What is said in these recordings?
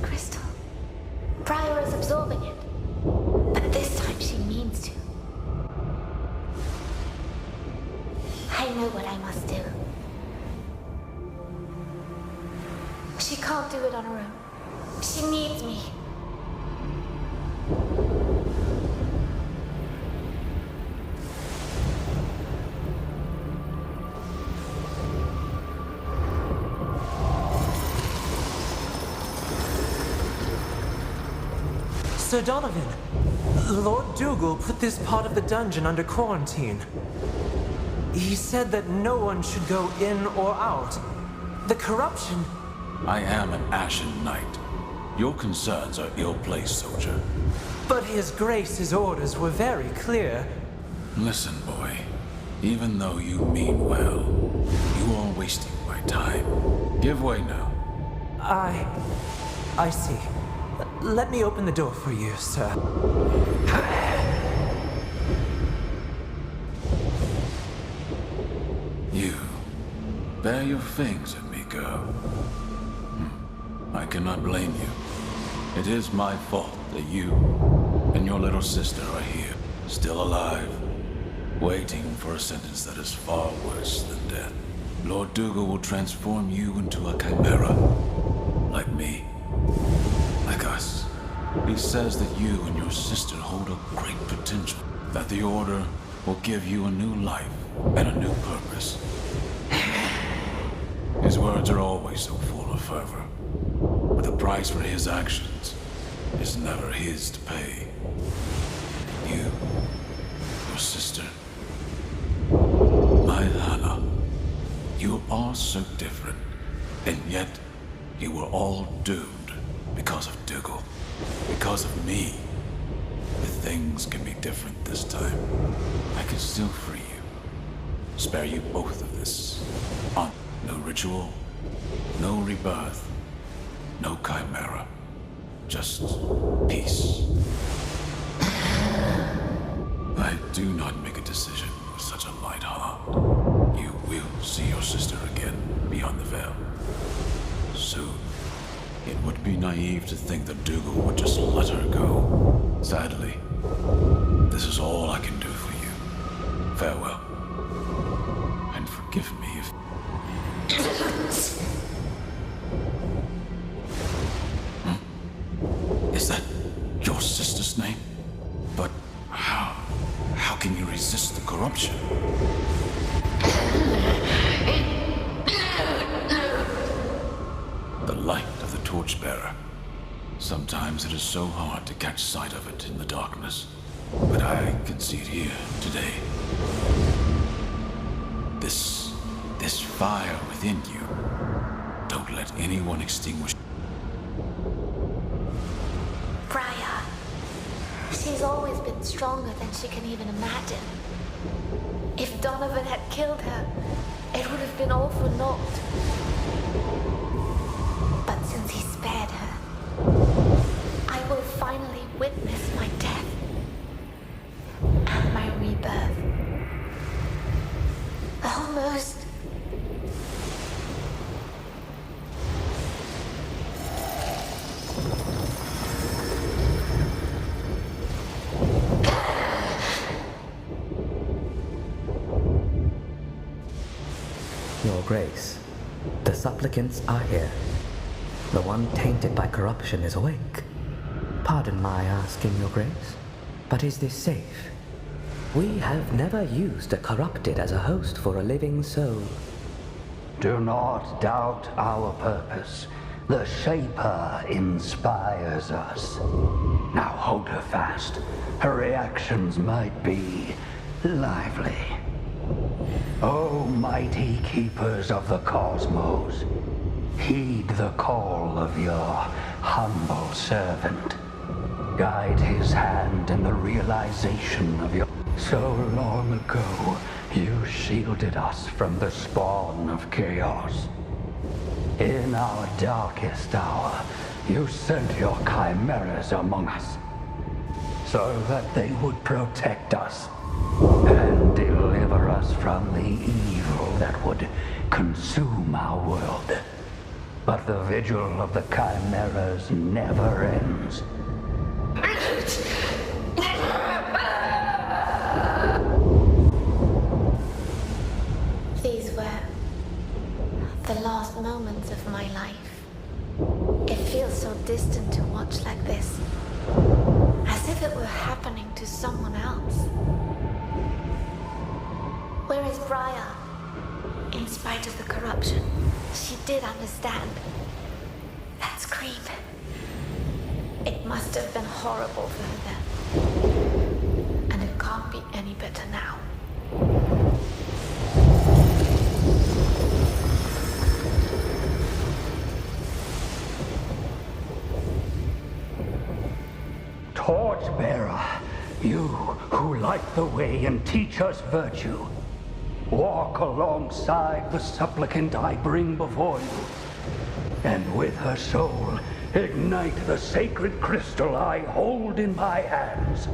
crystal. Briar is absorbing it. But this time she means to. I know what I must do. She can't do it on her own. She needs me. Sir Donovan, Lord Dougal put this part of the dungeon under quarantine. He said that no one should go in or out. The corruption... I am an Ashen Knight. Your concerns are ill-placed, soldier. But His Grace's orders were very clear. Listen, boy. Even though you mean well, you are wasting my time. Give way now. I see. Let me open the door for you, sir. You. Bare your fangs at me, girl. I cannot blame you. It is my fault that you and your little sister are here, still alive, waiting for a sentence that is far worse than death. Lord Dougal will transform you into a chimera, like me. Like us. He says that you and your sister hold a great potential, that the Order will give you a new life and a new purpose. His words are always so full of fervor, but the price for his actions is never his to pay. You, your sister, my Hannah, you are so different, and yet you were all doomed. Because of Dougal. Because of me. But things can be different this time. I can still free you. Spare you both of this. On no ritual, no rebirth, no chimera. Just peace. I do not make a decision with such a light heart. You will see your sister again beyond the veil. Soon. It would be naive to think that Dougal would just let her go. Sadly, this is all I can do for you. Farewell. And forgive me if... Is that your sister's name? But how can you resist the corruption? The light of the torchbearer. Sometimes it is so hard to catch sight of it in the darkness. But I can see it here today. This fire within you. Don't let anyone extinguish. Briar. She's always been stronger than she can even imagine. If Donovan had killed her, it would have been all for naught. But since he spared her, I will finally witness my death and my rebirth. Almost. Your Grace, the supplicants are here. The one tainted by corruption is awake. Pardon my asking, Your Grace, but is this safe? We have never used a corrupted as a host for a living soul. Do not doubt our purpose. The Shaper inspires us. Now hold her fast. Her reactions might be lively. O mighty keepers of the cosmos, heed the call of your humble servant. Guide his hand in the realization of your... So long ago, you shielded us from the spawn of chaos. In our darkest hour, you sent your chimeras among us, so that they would protect us and deliver us from the evil that would consume our world. but the vigil of the chimeras never ends. These were the last moments of my life. It feels so distant to watch like this, as if it were happening to someone else. Where is Briar? In spite of the corruption, she did understand. That scream. It must have been horrible for her then. And it can't be any better now. Torchbearer, you who light the way and teach us virtue, walk alongside the supplicant I bring before you, and with her soul, ignite the sacred crystal I hold in my hands.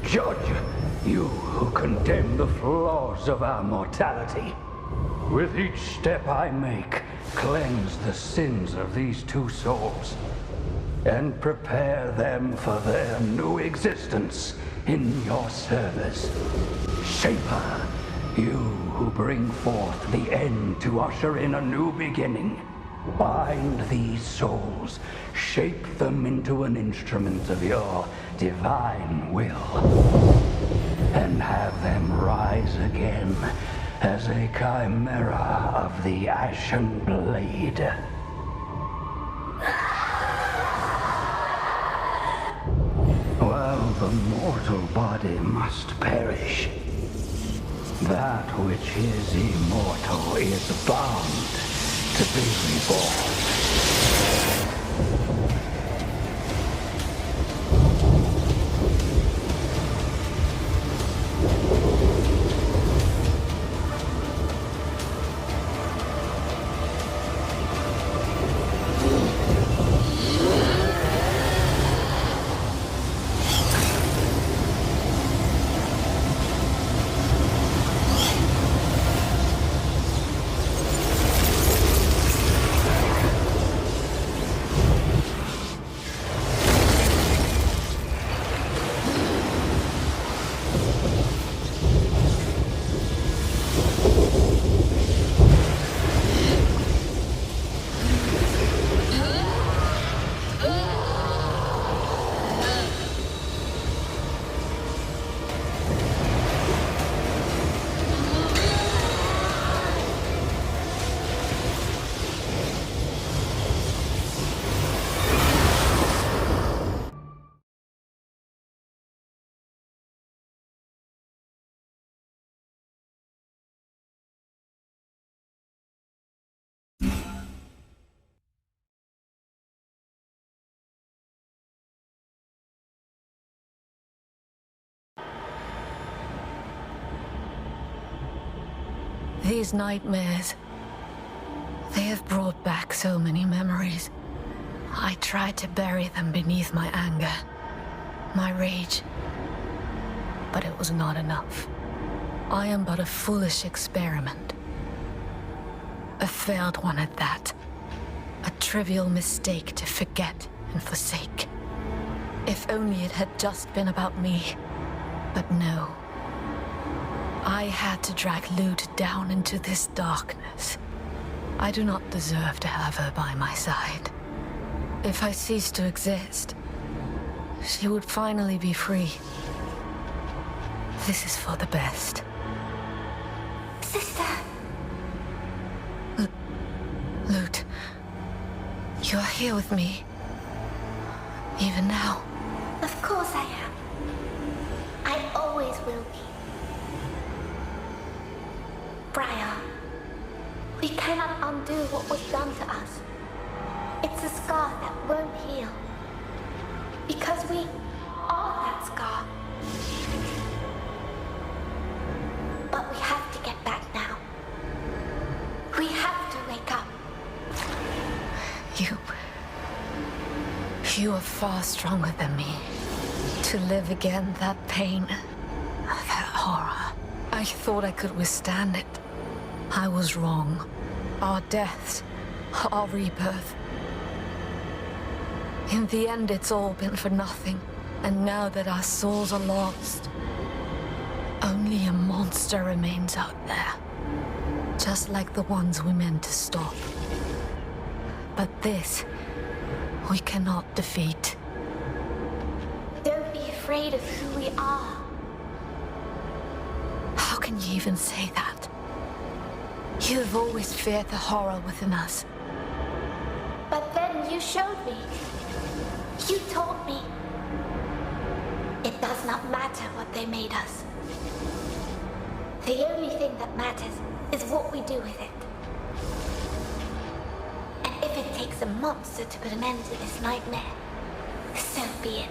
Judge, you who condemn the flaws of our mortality. With each step I make, cleanse the sins of these two souls, and prepare them for their new existence in your service. Shaper, you who bring forth the end to usher in a new beginning. Bind these souls, shape them into an instrument of your divine will, and have them rise again as a chimera of the Ashen Blade. While the mortal body must perish, that which is immortal is bound to be reborn. These nightmares, they have brought back so many memories. I tried to bury them beneath my anger, my rage, but it was not enough. I am but a foolish experiment. A failed one at that. A trivial mistake to forget and forsake. If only it had just been about me. But no. I had to drag Lute down into this darkness. I do not deserve to have her by my side. If I cease to exist, she would finally be free. This is for the best. Sister! Lute, you are here with me. Even now. Of course I am. I always will be. Briar, we cannot undo what was done to us. It's a scar that won't heal. Because we are that scar. But we have to get back now. We have to wake up. You are far stronger than me. To live again, that pain, that horror. I thought I could withstand it. I was wrong. our deaths, our rebirth. In the end, it's all been for nothing. And now that our souls are lost, only a monster remains out there. Just like the ones we meant to stop. But this, we cannot defeat. Don't be afraid of who we are. How can you even say that? You've always feared the horror within us. But then you showed me. You told me. It does not matter what they made us. The only thing that matters is what we do with it. And if it takes a monster to put an end to this nightmare, so be it.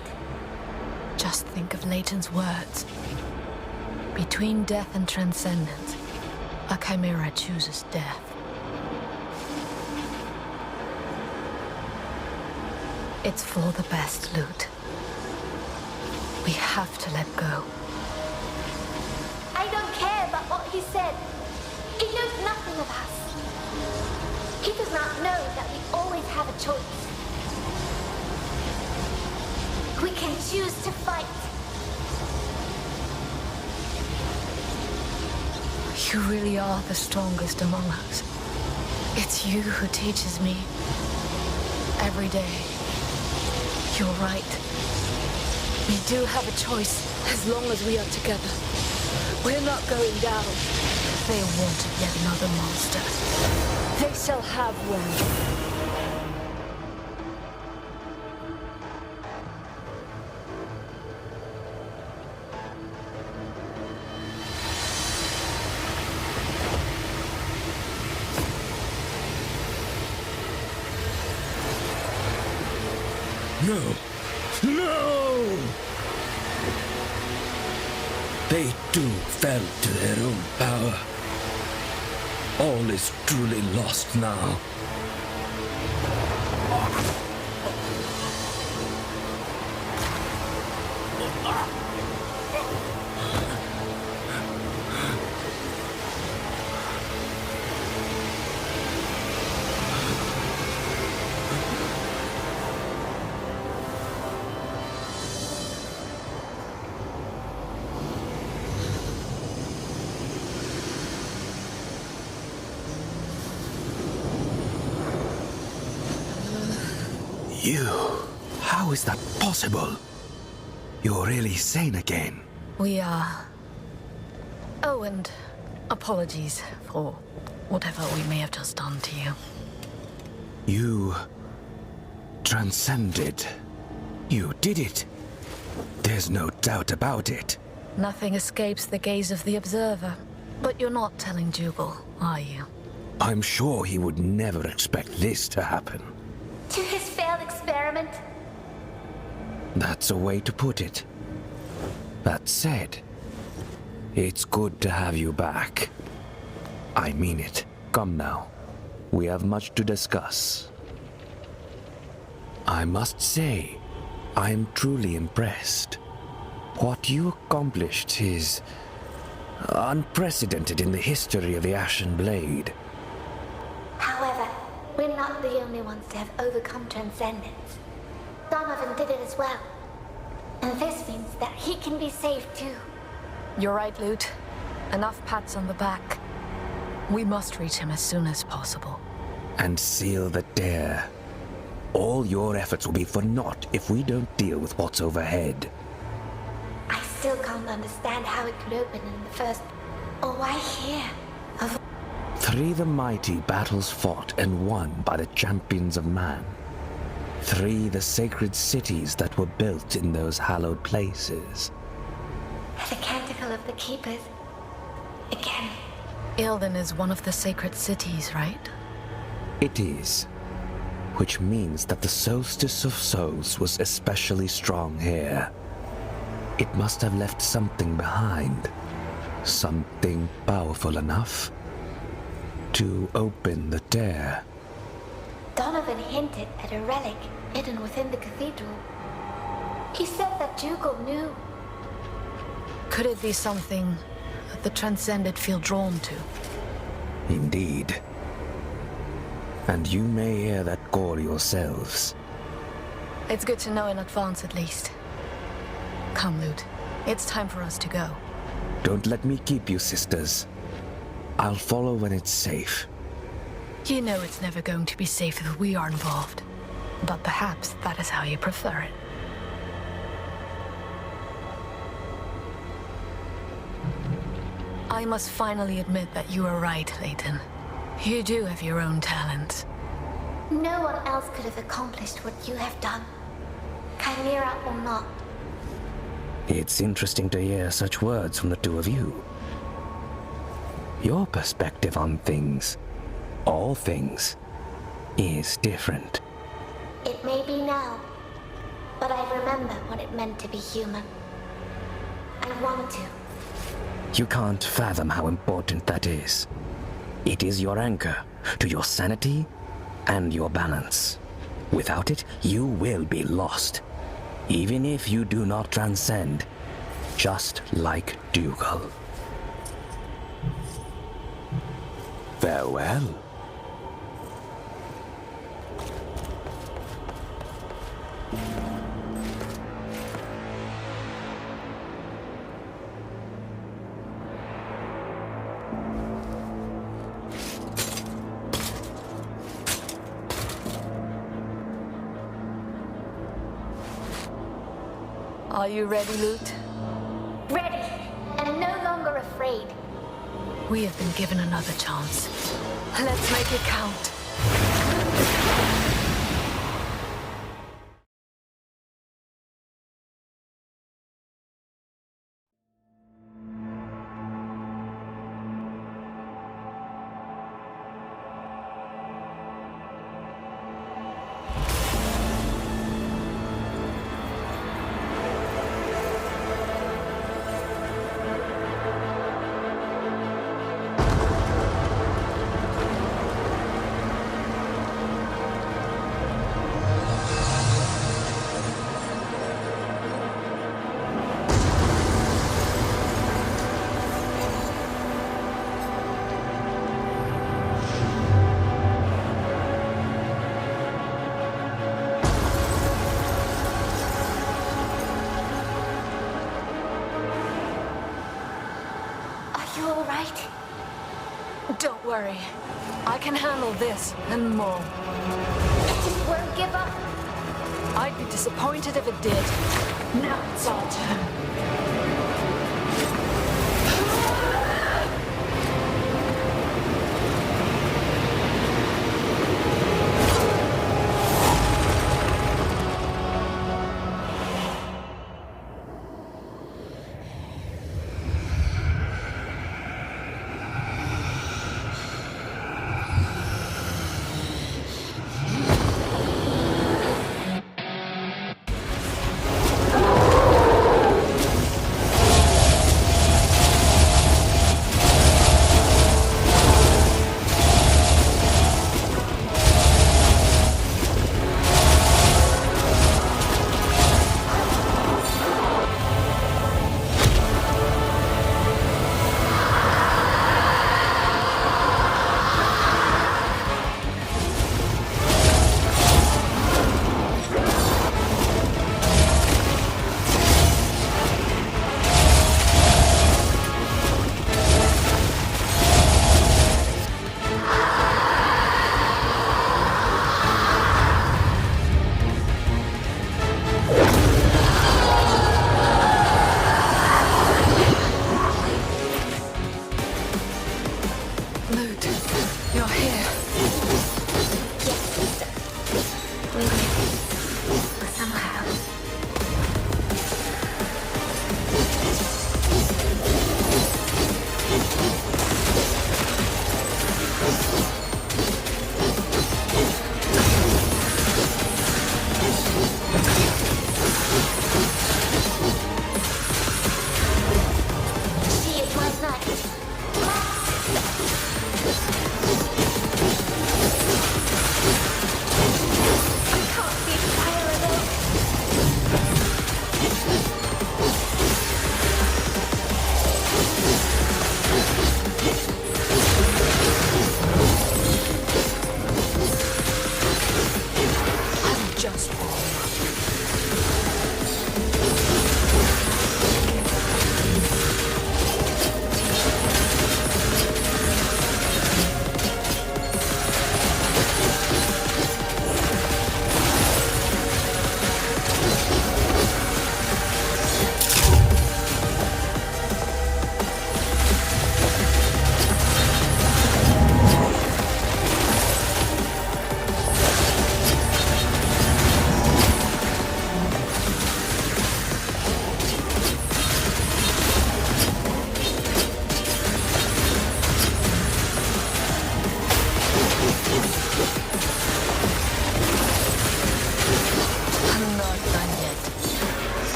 Just think of Leighton's words. Between death and transcendence, a chimera chooses death. It's for the best, Lute. We have to let go. I don't care about what he said. He knows nothing of us. He does not know that we always have a choice. We can choose to fight. You really are the strongest among us. It's you who teaches me. Every day. You're right. We do have a choice as long as we are together. We're not going down. They wanted yet another monster. They shall have one. No! No! They too fell to their own power. All is truly lost now. You? How is that possible? You're really sane again. We are. Oh, and apologies for whatever we may have just done to you. You transcended. You did it. There's no doubt about it. Nothing escapes the gaze of the observer. But you're not telling Dougal, are you? I'm sure he would never expect this to happen. To his failed experiment. That's a way to put it. That said, it's good to have you back. I mean it. Come now. We have much to discuss. I must say, I'm truly impressed. What you accomplished is unprecedented in the history of the Ashen Blade. However, we're not the only ones to have overcome transcendence. Donovan did it as well. And this means that he can be saved too. You're right, Lute. Enough pats on the back. We must reach him as soon as possible. And seal the dare. All your efforts will be for naught if we don't deal with what's overhead. I still can't understand how it could open in the first... Or why here? Of... 3 the mighty battles fought and won by the champions of man. 3 the sacred cities that were built in those hallowed places. The Canticle of the Keepers. Again. Ilden is one of the sacred cities, right? It is. Which means that the Soulstice of Souls was especially strong here. It must have left something behind. Something powerful enough to open the dare. Donovan hinted at a relic hidden within the cathedral. He said that Dougal knew. Could it be something the Transcended feel drawn to? Indeed. And you may hear that call yourselves. It's good to know in advance, at least. Come, Lute. It's time for us to go. Don't let me keep you, sisters. I'll follow when it's safe. You know it's never going to be safe if we are involved. But perhaps that is how you prefer it. I must finally admit that you are right, Leighton. You do have your own talents. No one else could have accomplished what you have done. Chimera or not. It's interesting to hear such words from the two of you. Your perspective on things, all things, is different. It may be now, but I remember what it meant to be human. I want to. You can't fathom how important that is. It is your anchor to your sanity and your balance. Without it, you will be lost. Even if you do not transcend, just like Dougal. Farewell. Are you ready, Lute? Ready, and no longer afraid. We have been given another chance. Let's make it count. You all right? Don't worry. I can handle this and more. I just won't give up. I'd be disappointed if it did. Now it's our turn.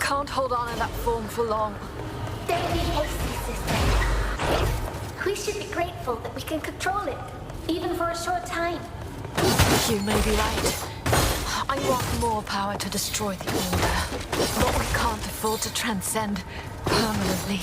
can't hold on in that form for long. Don't be hasty, sister. We should be grateful that we can control it, even for a short time. You may be right. I want more power to destroy the Order, but we can't afford to transcend permanently.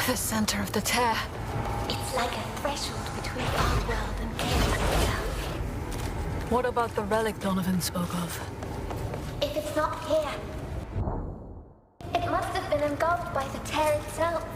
The center of the tear. It's like a threshold between our world and chaos itself. What about the relic Donovan spoke of? If it's not here, it must have been engulfed by the tear itself.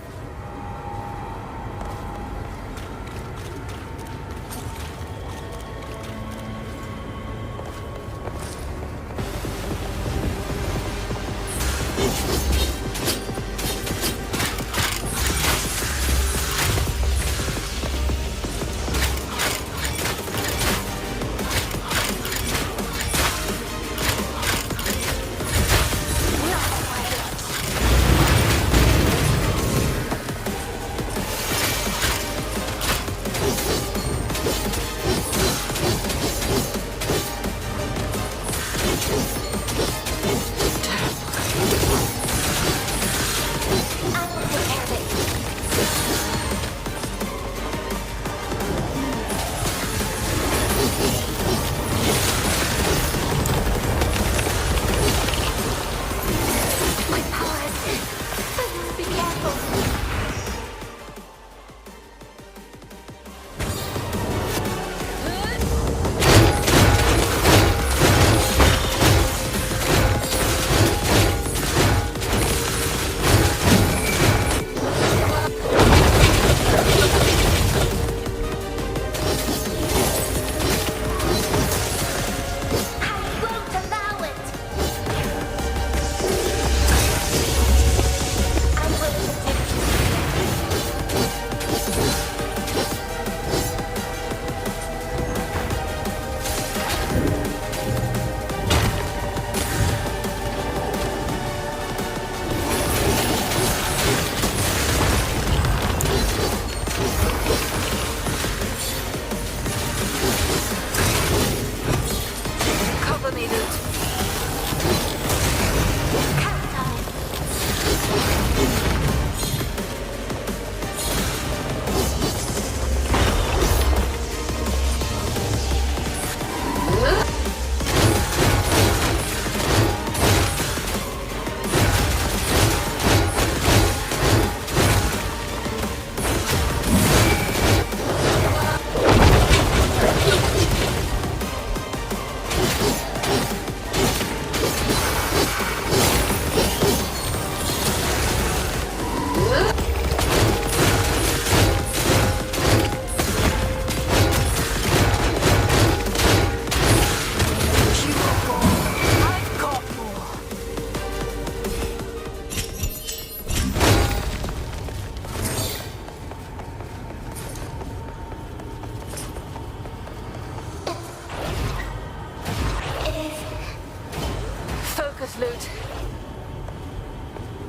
Loot.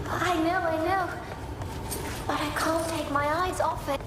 I know. But I can't take my eyes off it.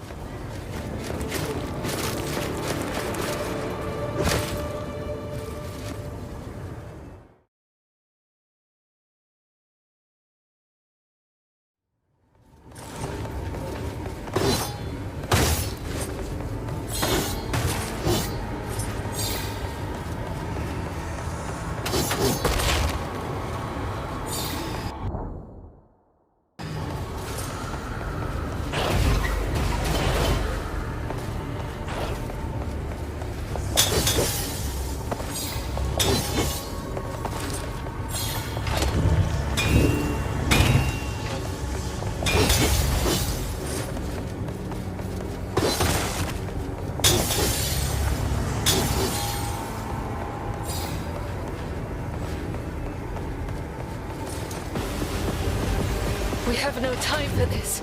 have no time for this.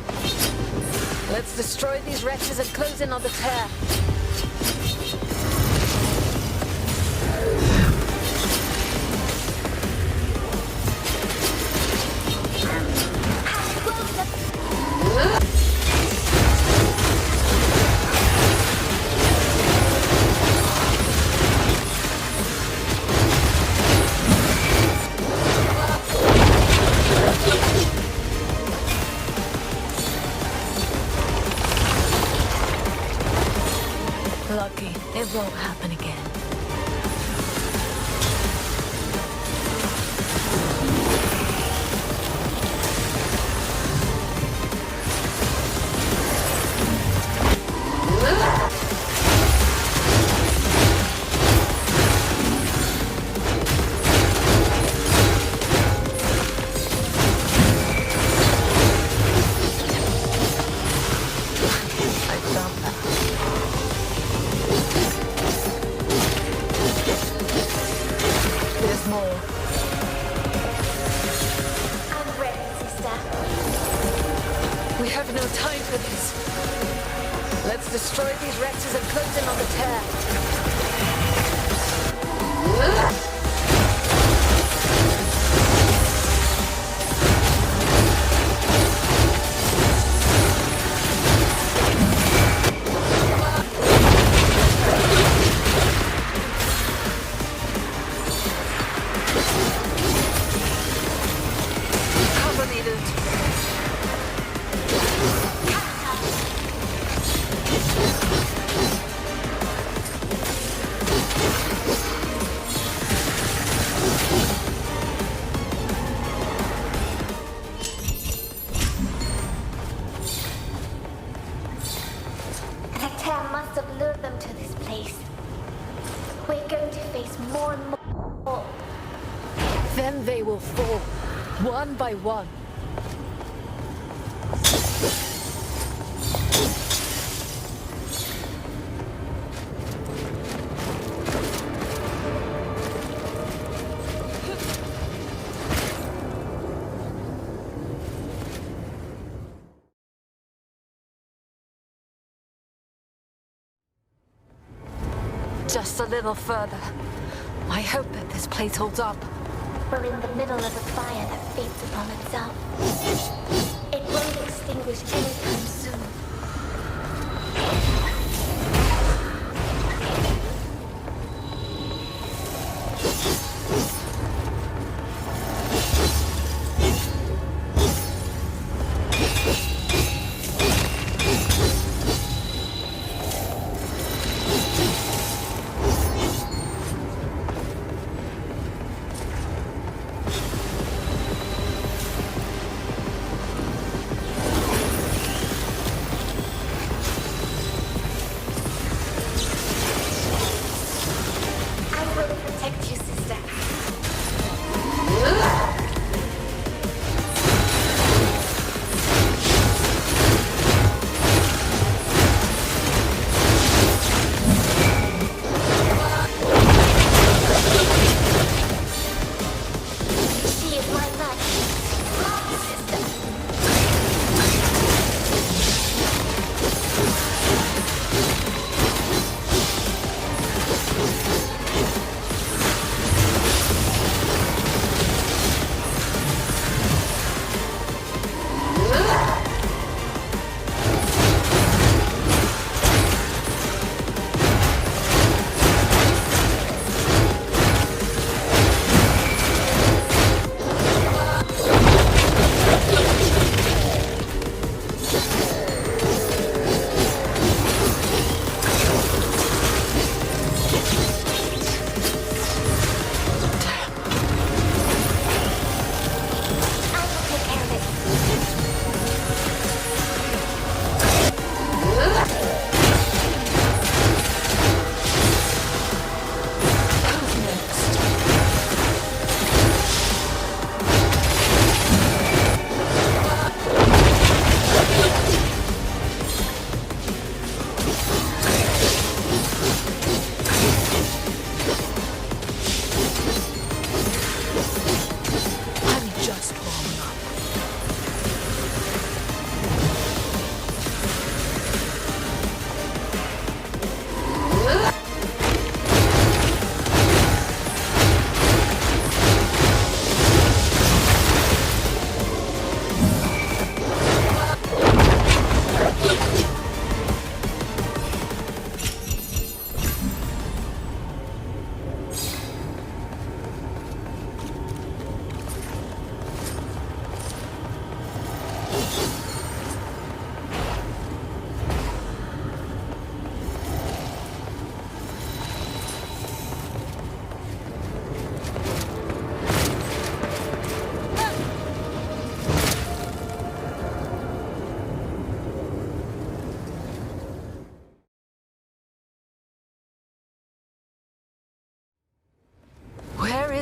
Let's destroy these wretches and close in on the tear. Lucky, it won't happen again. We have no time for this. Let's destroy these wretches and close in on the tear. Cover needed. The tear must have lured them to this place. We're going to face more and more. Then they will fall, one by one. Just a little further. I hope that this place holds up. We're in the middle of a fire that feeds upon itself. It won't extinguish anytime soon. Protect you, sister. She is my match. My sister.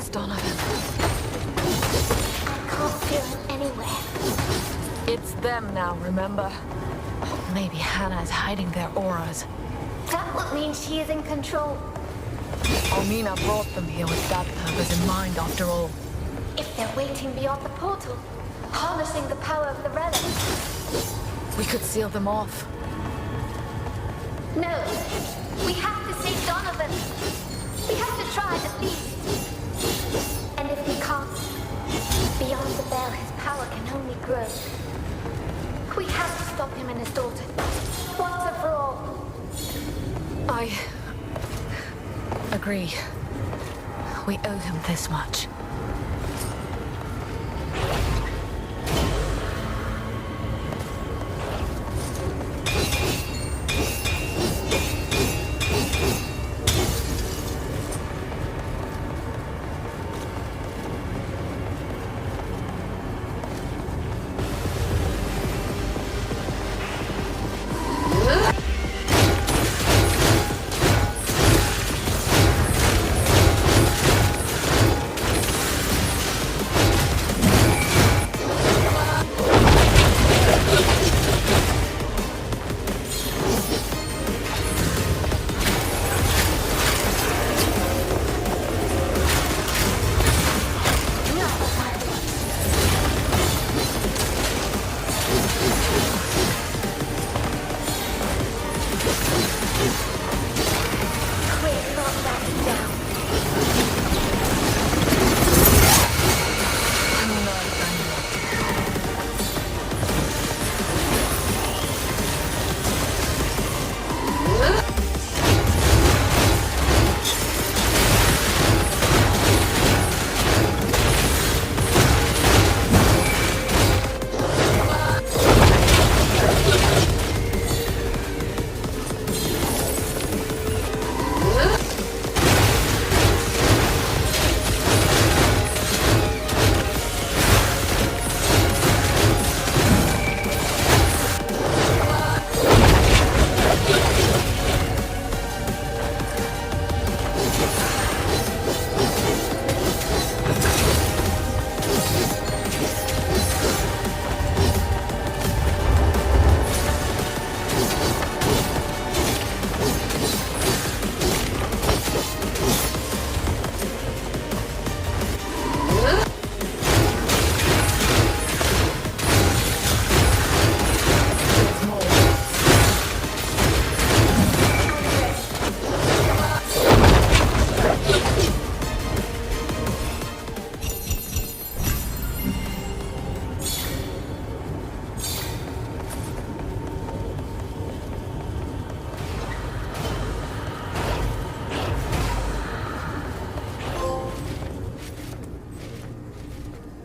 is Donovan? I can't feel him anywhere. It's them now, remember? Maybe Hannah is hiding their auras. That would mean she is in control. Almina brought them here with that purpose in mind, after all. If they're waiting beyond the portal, harnessing the power of the relic. We could seal them off. No, we have to save Donovan. We have to try at least. And if we can't, beyond the veil, his power can only grow. We have to stop him and his daughter, once and for all. I agree. We owe him this much.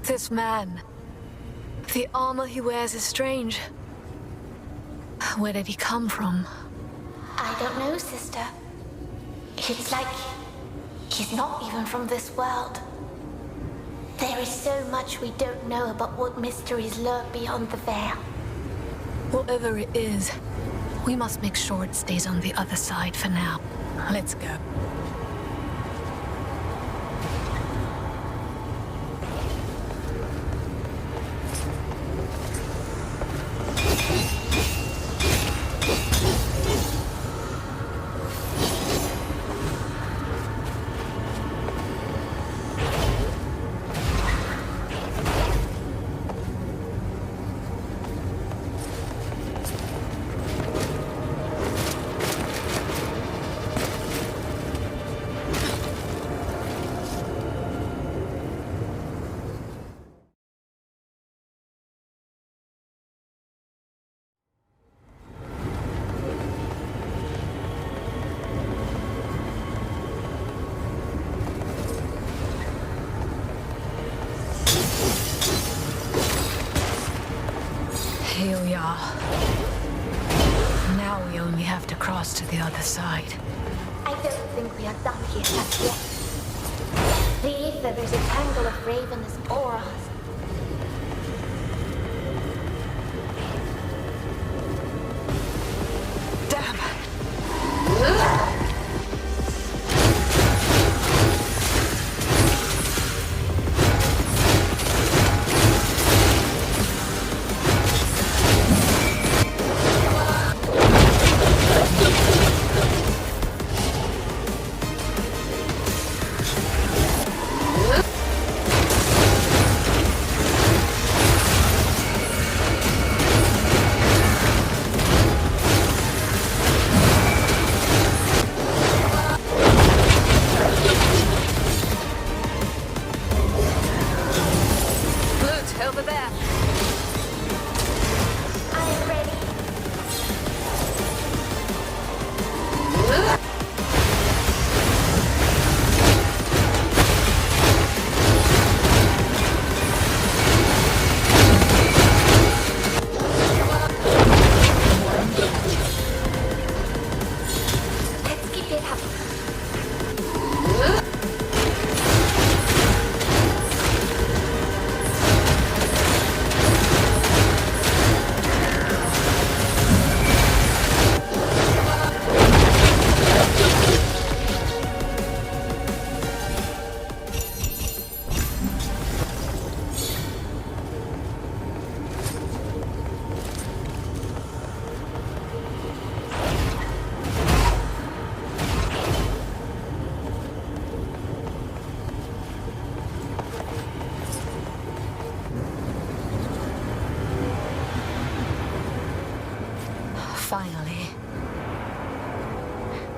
This man, the armor he wears is strange. Where did he come from? I don't know, sister. It's like he's not even from this world. There is so much we don't know about what mysteries lurk beyond the veil. Whatever it is, we must make sure it stays on the other side for now. Let's go. Here we are. Now we only have to cross to the other side. I don't think we are done here just yet. The ether is a tangle of ravenous auras. Damn!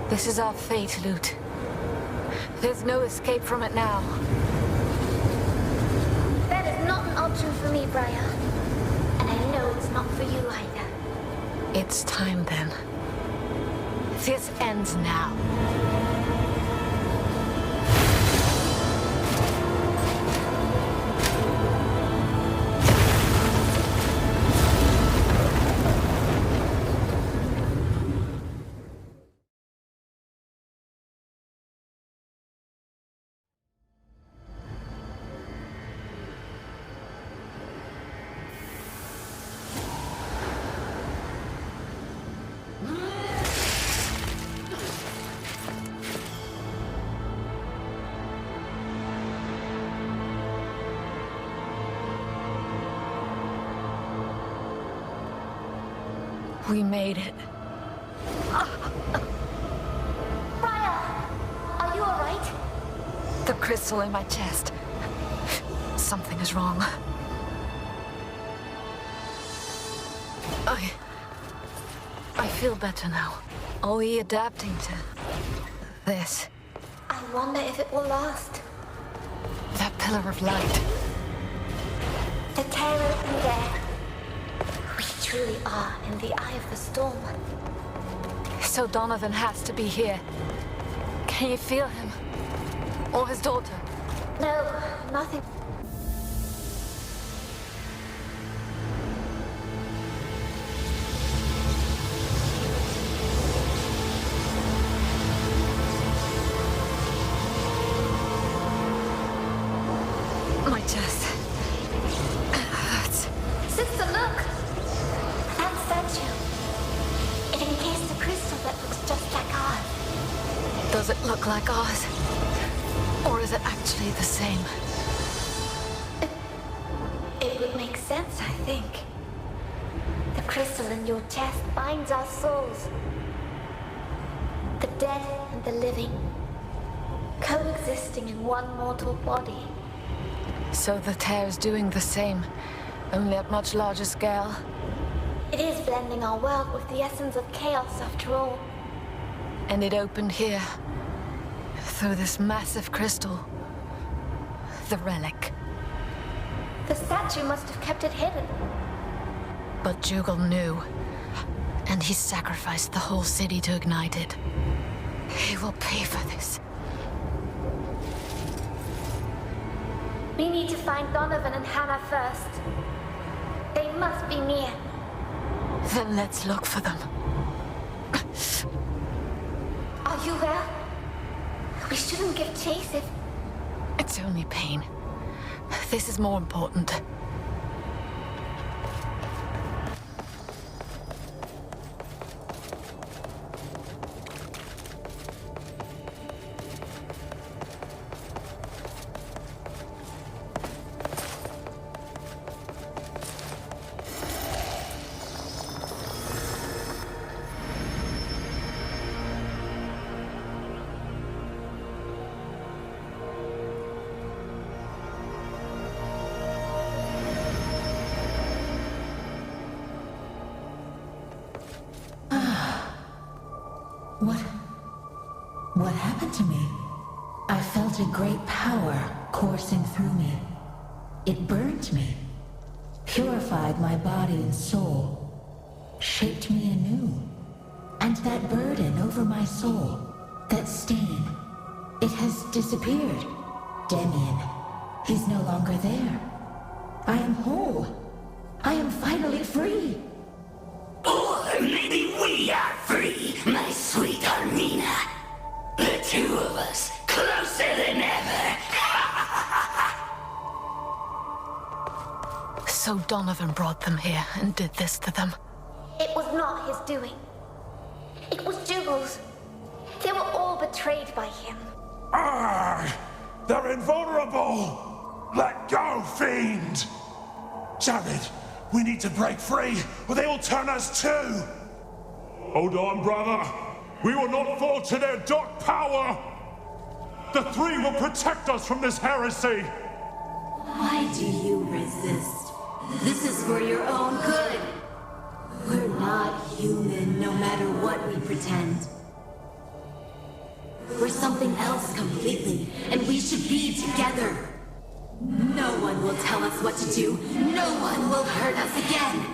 This is our fate, Lute. There's no escape from it now. That is not an option for me, Briar. And I know it's not for you either. It's time then. This ends now. We made it. Briar! Are you alright? The crystal in my chest. Something is wrong. I feel better now. Are we adapting to this? I wonder if it will last. That pillar of light. The tear opened there. We truly are in the eye of the storm. So Donovan has to be here. Can you feel him? Or his daughter? No, nothing. My chest. It hurts. Sister, look! That statue. It encased a crystal that looks just like ours. Does it look like ours? Or is it actually the same? It would make sense, I think. The crystal in your chest binds our souls. The dead and the living, coexisting in one mortal body. So the tear's doing the same, only at much larger scale. It is blending our world with the essence of chaos, after all. And it opened here, through this massive crystal. The relic. The statue must have kept it hidden. But Jugal knew, and he sacrificed the whole city to ignite it. He will pay for this. We need to find Donovan and Hannah first. They must be near. Then let's look for them. Are you well? We shouldn't give chase if... It's only pain. This is more important. What happened to me? I felt a great power coursing through me. It burned me, purified my body and soul, shaped me anew. And that burden over my soul, that stain, it has disappeared. Damien, he's no longer there. I am whole. I am finally free. Or maybe we are free, my sweet Armina. The two of us, closer than ever. So Donovan brought them here and did this to them. It was not his doing. It was Jugal's. They were all betrayed by him. They're invulnerable! Let go, fiend! Jared, we need to break free, or they will turn us too! Hold on, brother. We will not fall to their dark power! The three will protect us from this heresy! Why do you resist? This is for your own good. We're not human, no matter what we pretend. We're something else completely, and we should be together. No one will tell us what to do. No one will hurt us again.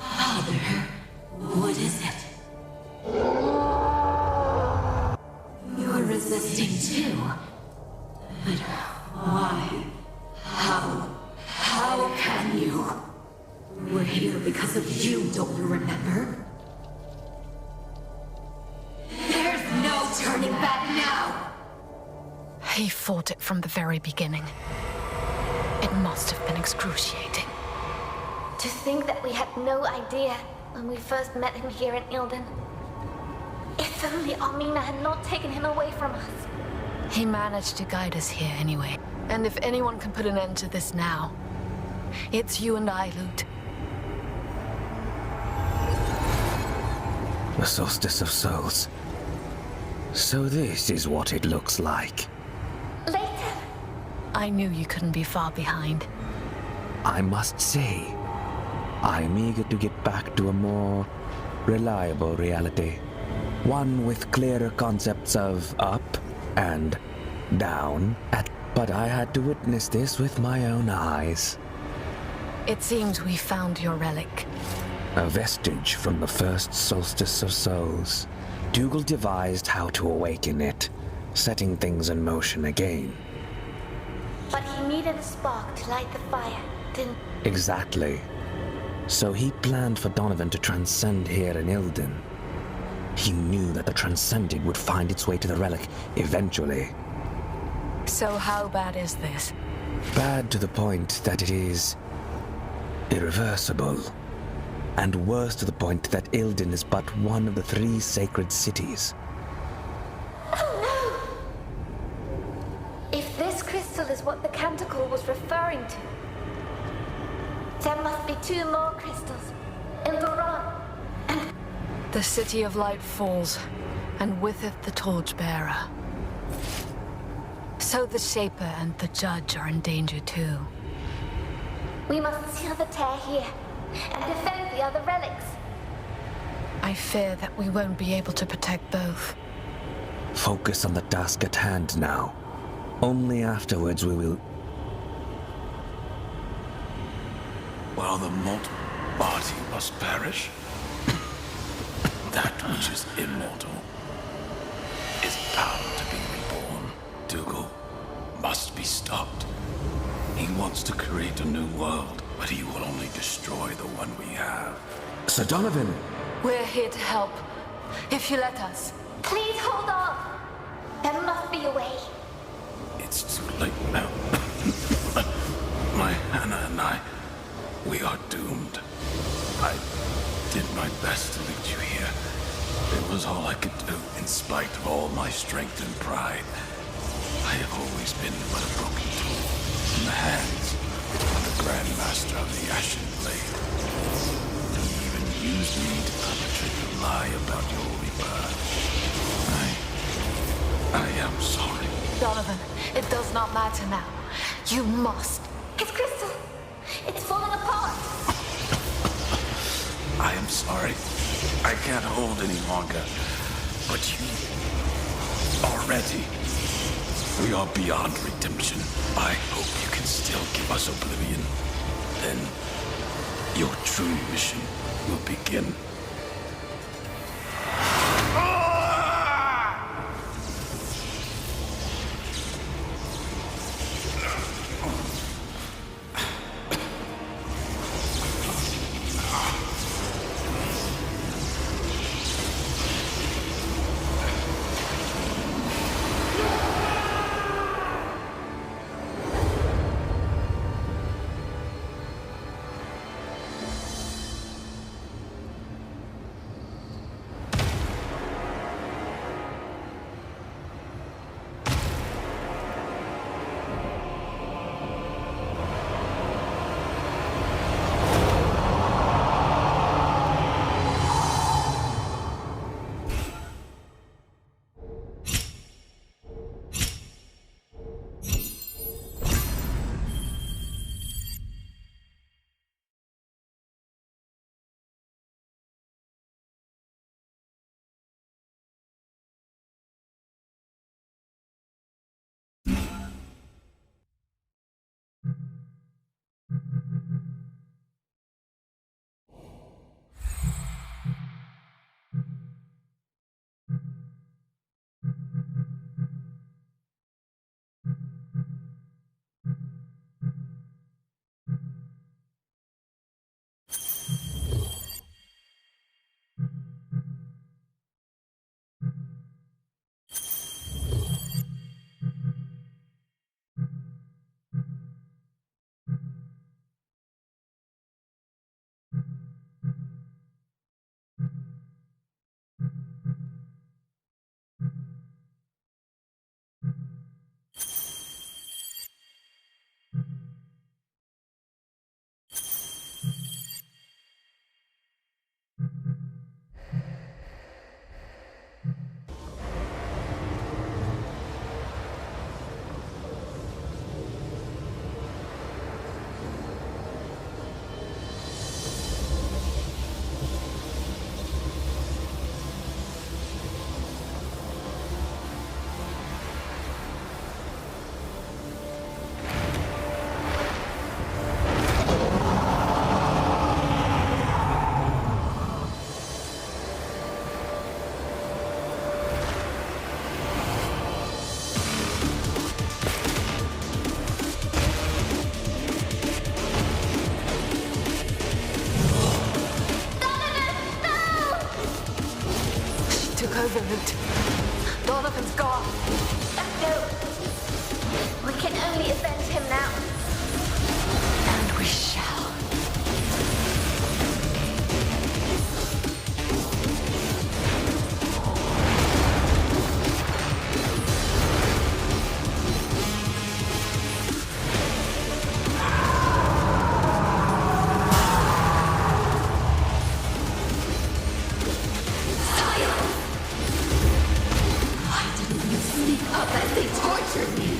Father, what is it? You're resisting too. But why? How can you? We're here because of you, don't you remember? There's no turning back now! He fought it from the very beginning. It must have been excruciating. To think that we had no idea when we first met him here in Ilden. If only Armina had not taken him away from us. He managed to guide us here anyway. And if anyone can put an end to this now, it's you and I, Lute. The Soulstice of Souls. So this is what it looks like. Later. I knew you couldn't be far behind. I must say, I'm eager to get back to a more reliable reality. One with clearer concepts of up and down. But I had to witness this with my own eyes. It seems we found your relic. A vestige from the first Soulstice of Souls. Dougal devised how to awaken it, setting things in motion again. But he needed a spark to light the fire, didn't... Exactly. So he planned for Donovan to transcend here in Ilden. He knew that the transcended would find its way to the relic eventually. So how bad is this? Bad to the point that it is irreversible. And worse to the point that Ilden is but one of the 3 sacred cities. Oh no! If this crystal is what the canticle was referring to, there must be 2 more crystals in Duran. And the City of Light falls, and with it the Torchbearer. So the Shaper and the Judge are in danger too. we must seal the tear here and defend the other relics. I fear that we won't be able to protect both. Focus on the task at hand now. Only afterwards we will... While the mortal body must perish, that which is immortal is bound to be reborn. Dougal must be stopped. He wants to create a new world, but he will only destroy the one we have. Sir Donovan! We're here to help, if you let us. Please hold on. There must be a way. It's too late now. My Hannah and I, we are doomed. I did my best to lead you here. It was all I could do, in spite of all my strength and pride. I have always been but a broken tool in the hands of the Grand Master of the Ashen Blade. He even used me to perpetrate the lie about your rebirth. I am sorry. Donovan, it does not matter now. You must. His crystal. It's falling apart. I am sorry. I can't hold any longer. But you are ready. We are beyond redemption. I hope you can still give us oblivion. Then your true mission will begin. Donovan's gone. No. We can only avenge him now. And we shall. Up as they tortured me.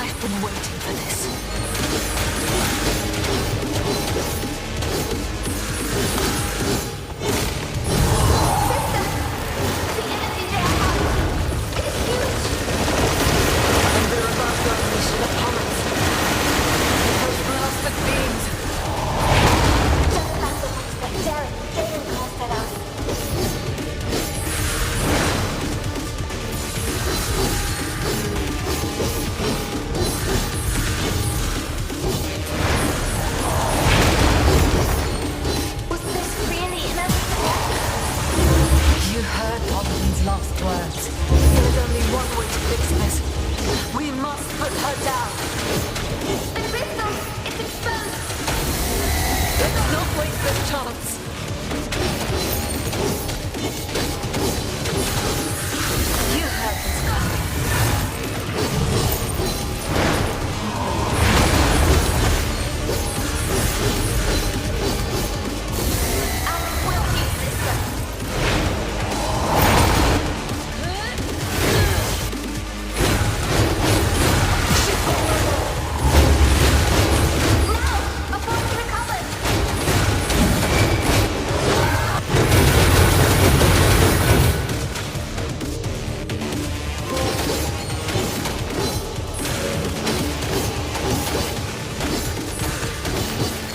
I've been waiting for this. Sister! The energy they are hot. It is huge. And they're about to unleash it upon us. Those blasted beings. Just like the ones that Derek and Galen cast at us. Was this really inevitable? You heard Donovan's last words. There's only one way to fix this. We must put her down. The crystal is exposed. Let's not waste this chance. You heard this coming. And will you, sister? Now, before she recovers!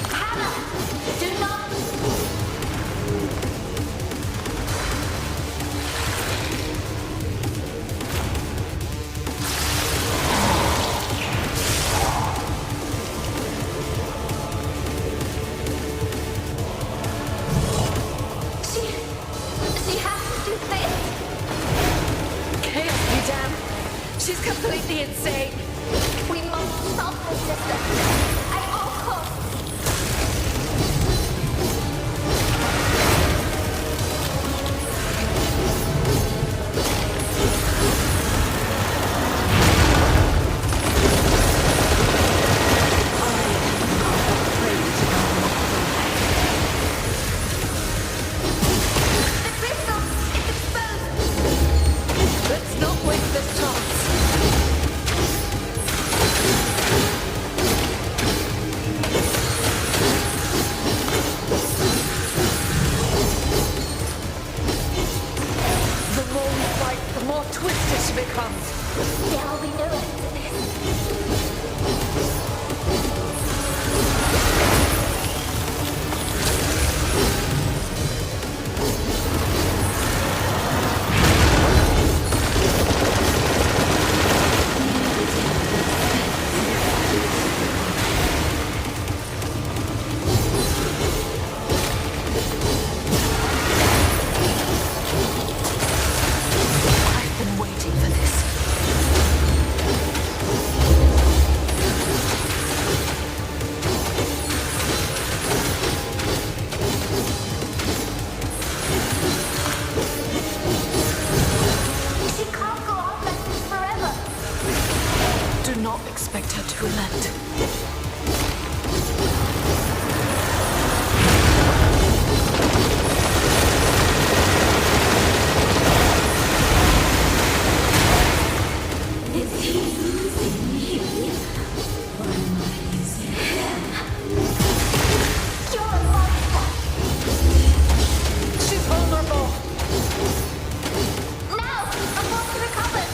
Hannah, do not... She has to do this. Chaos be damned. She's completely insane. We must stop her, sister. At all costs. The crystal is exposed. Let's not waste this chance. The more we fight, the more twisted she becomes. There will be no end to this. I've been waiting for this. She can't go on like this forever. Do not expect her to relent. Is he losing you? Or am I losing him? You're a monster. She's vulnerable. Now, before she recovers.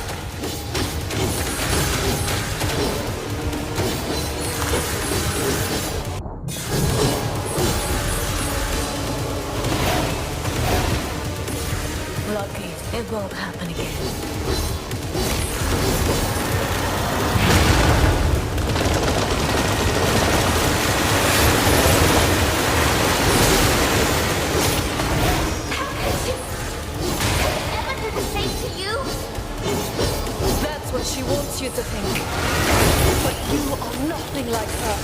Lucky, it won't happen again. How could you ever do this she wants you to think. But you are nothing like her.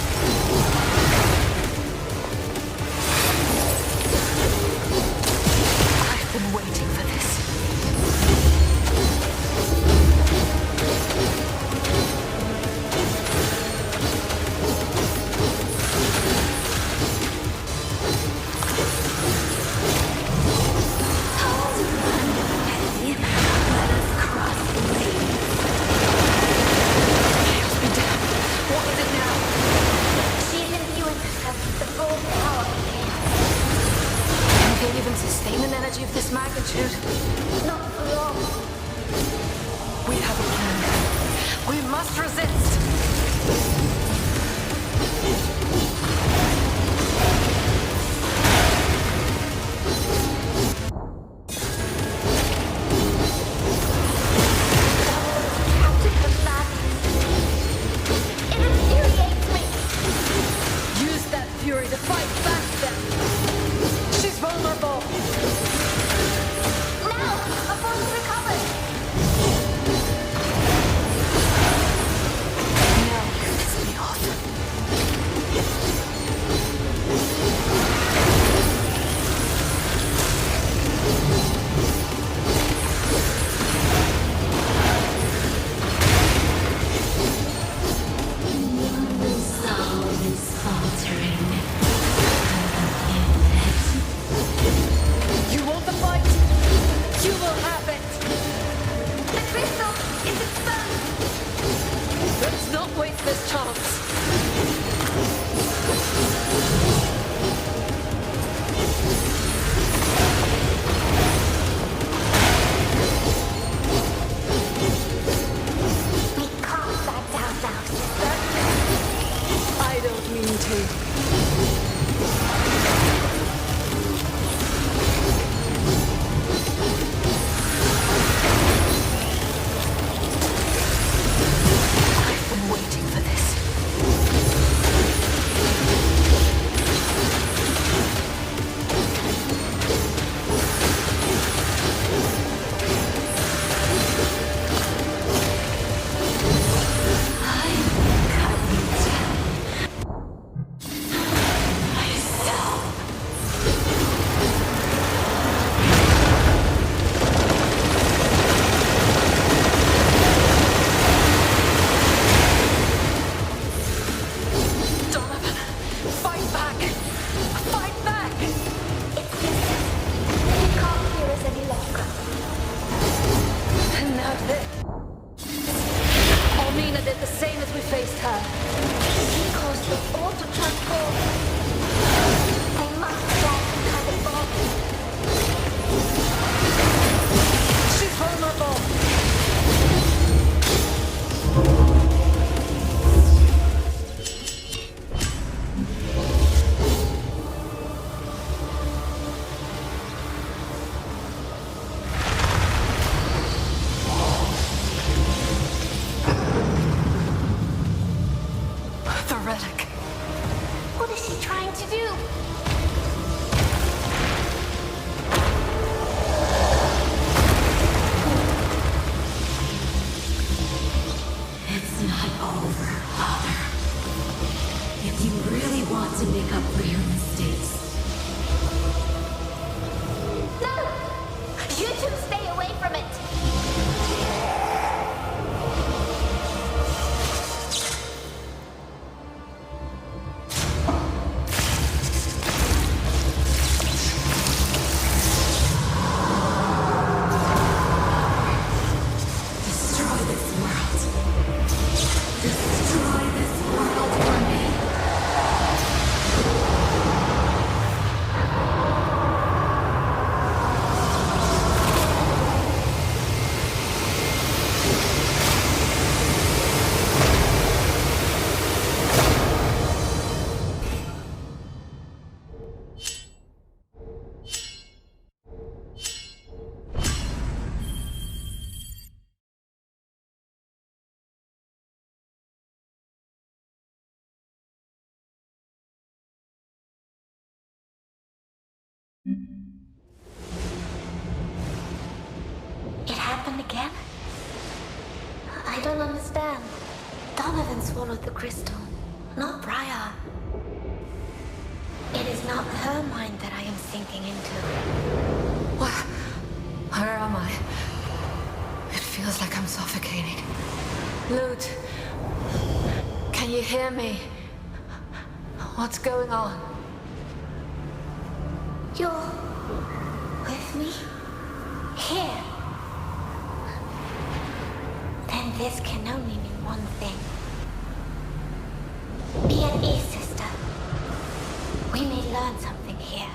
I've been waiting for this. Sustain an energy of this magnitude? Not for long. We have a plan. We must resist. Captured her madness. It infuriates me. Use that fury to fight back then. She's vulnerable. Now, before she recovers. Now you piss me off. The soul is faltering. You want the fight? You will have it. The crystal is exposed. Let's not waste this chance. We can't back down now, sister. I don't mean to. I've been waiting for this. Donovan, fight back! Fight back! It's useless. He can't hear us any longer. And now this. Almina did the same as we faced her. He caused them all to transform. They must form some kind of bomb. She's vulnerable. The relic. What is she trying to do? It's not over, Father. If you really want to make up for your mistakes, No! You two stay away from it. destroy this world. Destroy this world for me. It happened again? I don't understand. Donovan swallowed the crystal, not Briar. It is not her mind that I am sinking into. Where am I? It feels like I'm suffocating. Lute, can you hear me? What's going on? You're with me? Here. Then this can only mean one thing. Be at ease, sister. We may learn something here.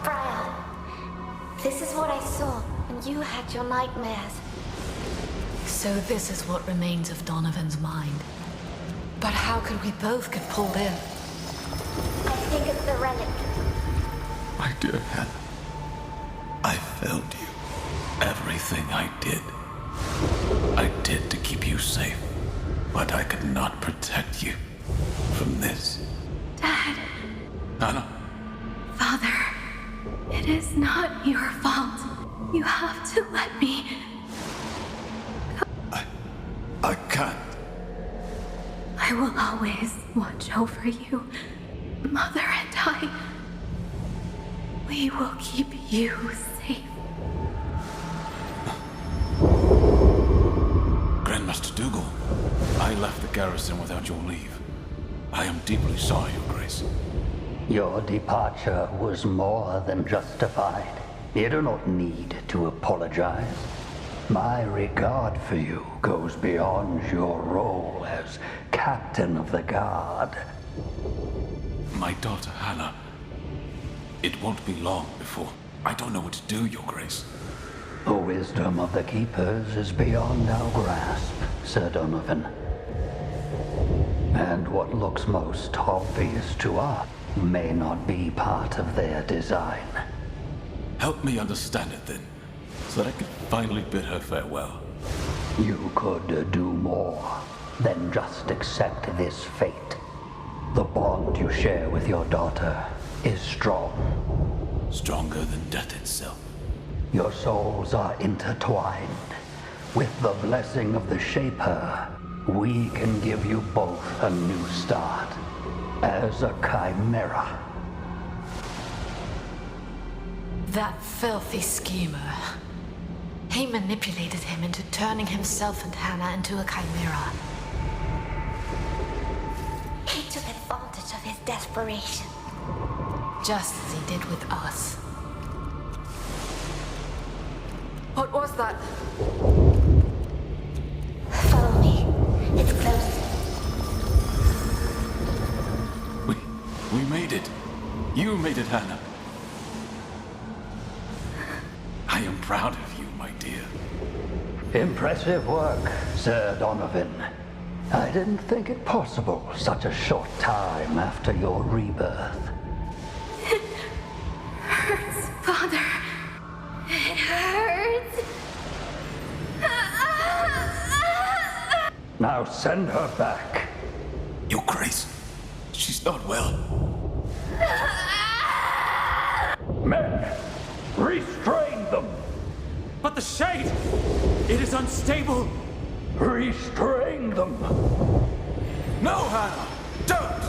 Briar, this is what I saw when you had your nightmares. So this is what remains of Donovan's mind. But how could we both get pulled in? I think it's the relic. My dear Hannah, I failed you. Everything I did to keep you safe, but I could not protect you from this. Dad. Hannah? Father, it is not your fault. You have to let me. I can't. I will always watch over you. Mother and I. We will keep you safe. Grandmaster Dougal, I left the garrison without your leave. I am deeply sorry, Your Grace. Your departure was more than justified. You do not need to apologize. My regard for you goes beyond your role as Captain of the Guard. My daughter, Hannah. It won't be long before. I don't know what to do, Your Grace. The wisdom of the Keepers is beyond our grasp, Sir Donovan. And what looks most obvious to us may not be part of their design. Help me understand it then, so that I can finally bid her farewell. You could do more than just accept this fate. The bond you share with your daughter is strong. Stronger than death itself. Your souls are intertwined. With the blessing of the Shaper, we can give you both a new start. As a chimera. That filthy schemer. He manipulated him into turning himself and Hannah into a chimera. He took advantage of his desperation. Just as he did with us. What was that? Follow me. It's close. We made it. You made it, Hannah. I am proud of you, my dear. Impressive work, Sir Donovan. I didn't think it possible such a short time after your rebirth. It hurts, Father. It hurts. Now send her back. Your Grace, she's not well. Men, restrain them. But the shade! It is unstable! Restrain them. No, Hannah! Don't!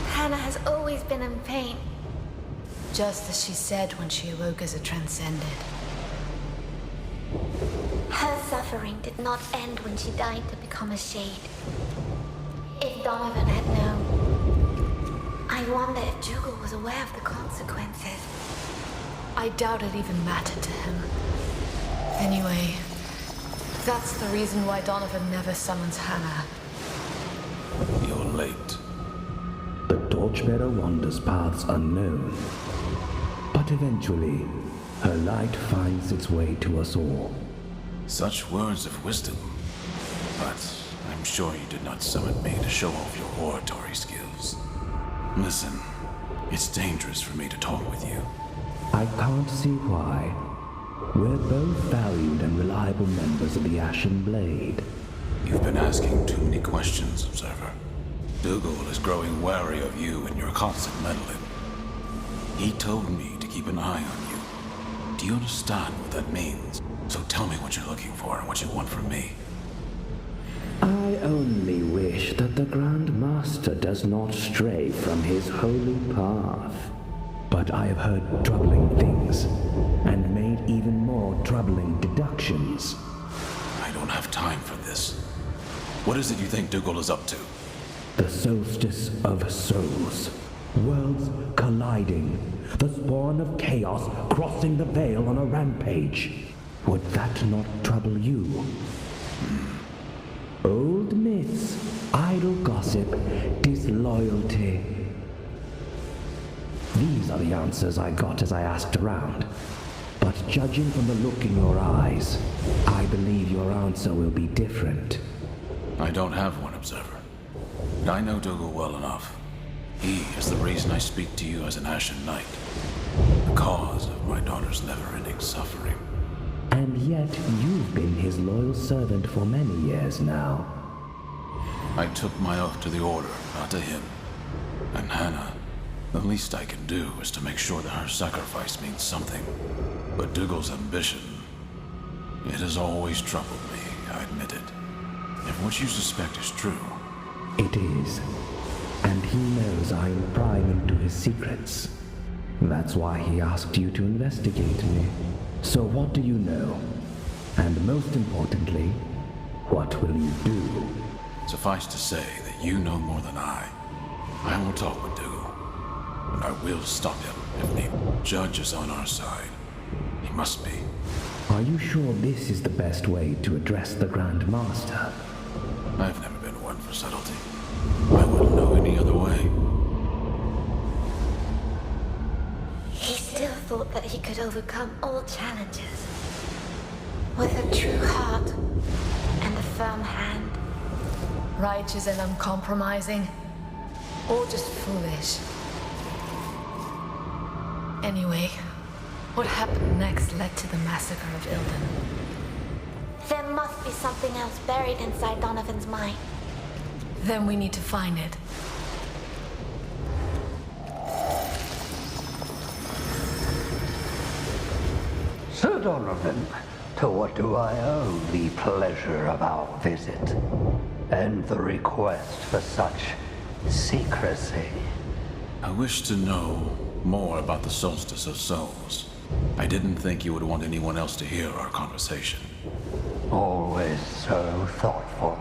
Hannah has always been in pain. Just as she said when she awoke as a transcended. Her suffering did not end when she died to become a shade. If Donovan had known, I wonder if Dougal was aware of the consequences. I doubt it even mattered to him. Anyway, that's the reason why Donovan never summons Hannah. You're late. The Torchbearer wanders paths unknown, but eventually, her light finds its way to us all. Such words of wisdom. But I'm sure you did not summon me to show off your oratory skills. Listen, it's dangerous for me to talk with you. I can't see why. We're both valued and reliable members of the Ashen Blade. You've been asking too many questions, Observer. Dougal is growing wary of you and your constant meddling. He told me to keep an eye on you. Do you understand what that means? So tell me what you're looking for and what you want from me. I only wish that the Grand Master does not stray from his holy path. But I have heard troubling things, and made even more troubling deductions. I don't have time for this. What is it you think Dougal is up to? The Soulstice of Souls. Worlds colliding. The spawn of chaos crossing the veil on a rampage. Would that not trouble you? Old myths, idle gossip, disloyalty. These are the answers I got as I asked around. But judging from the look in your eyes, I believe your answer will be different. I don't have one, Observer. But I know Dougal well enough. He is the reason I speak to you as an Ashen Knight. The cause of my daughter's never-ending suffering. And yet you've been his loyal servant for many years now. I took my oath to the Order, not to him. And Hannah, the least I can do is to make sure that her sacrifice means something. But Dougal's ambition, it has always troubled me, I admit it. If what you suspect is true... It is. And he knows I am prying into his secrets. That's why he asked you to investigate me. So what do you know? And most importantly, what will you do? Suffice to say that you know more than I. I will talk with Dougal. And I will stop him if the judge is on our side. He must be. Are you sure this is the best way to address the Grand Master? I've never been one for subtlety. I wouldn't know any other way. He still thought that he could overcome all challenges. With a true heart and a firm hand. Righteous and uncompromising, or just foolish. Anyway, what happened next led to the massacre of Ilden. There must be something else buried inside Donovan's mind. Then we need to find it. Sir Donovan, to what do I owe the pleasure of our visit? And the request for such secrecy? I wish to know more about the Soulstice of Souls. I didn't think you would want anyone else to hear our conversation. Always so thoughtful.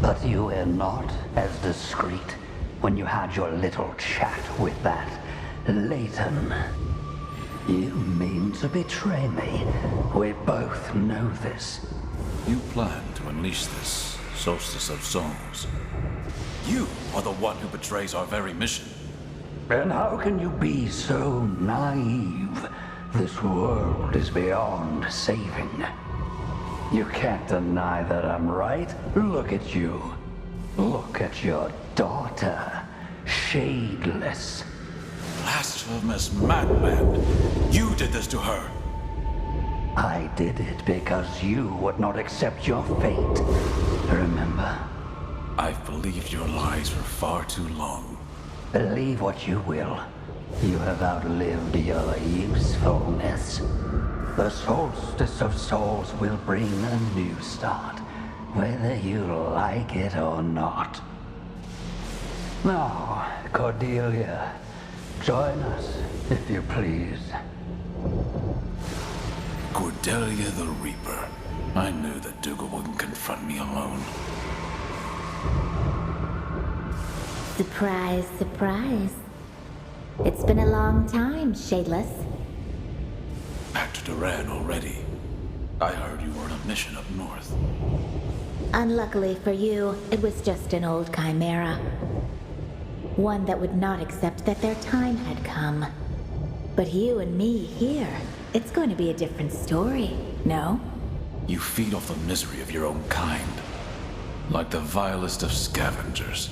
But you were not as discreet when you had your little chat with that Leighton. You mean to betray me. We both know this. You plan to unleash this Soulstice of Souls. You are the one who betrays our very mission. And how can you be so naive? This world is beyond saving. You can't deny that I'm right. Look at you. Look at your daughter. Shadeless. Blasphemous madman! You did this to her! I did it because you would not accept your fate. Remember? I've believed your lies for far too long. Believe what you will. You have outlived your usefulness. The Soulstice of Souls will bring a new start, whether you like it or not. Now, Cordelia, join us, if you please. Cordelia the Reaper. I knew that Dougal wouldn't confront me alone. Surprise, surprise. It's been a long time, Shadeless. Back to Duran already. I heard you were on a mission up north. Unluckily for you, it was just an old chimera. One that would not accept that their time had come. But you and me here, it's going to be a different story, no? You feed off the misery of your own kind. Like the vilest of scavengers.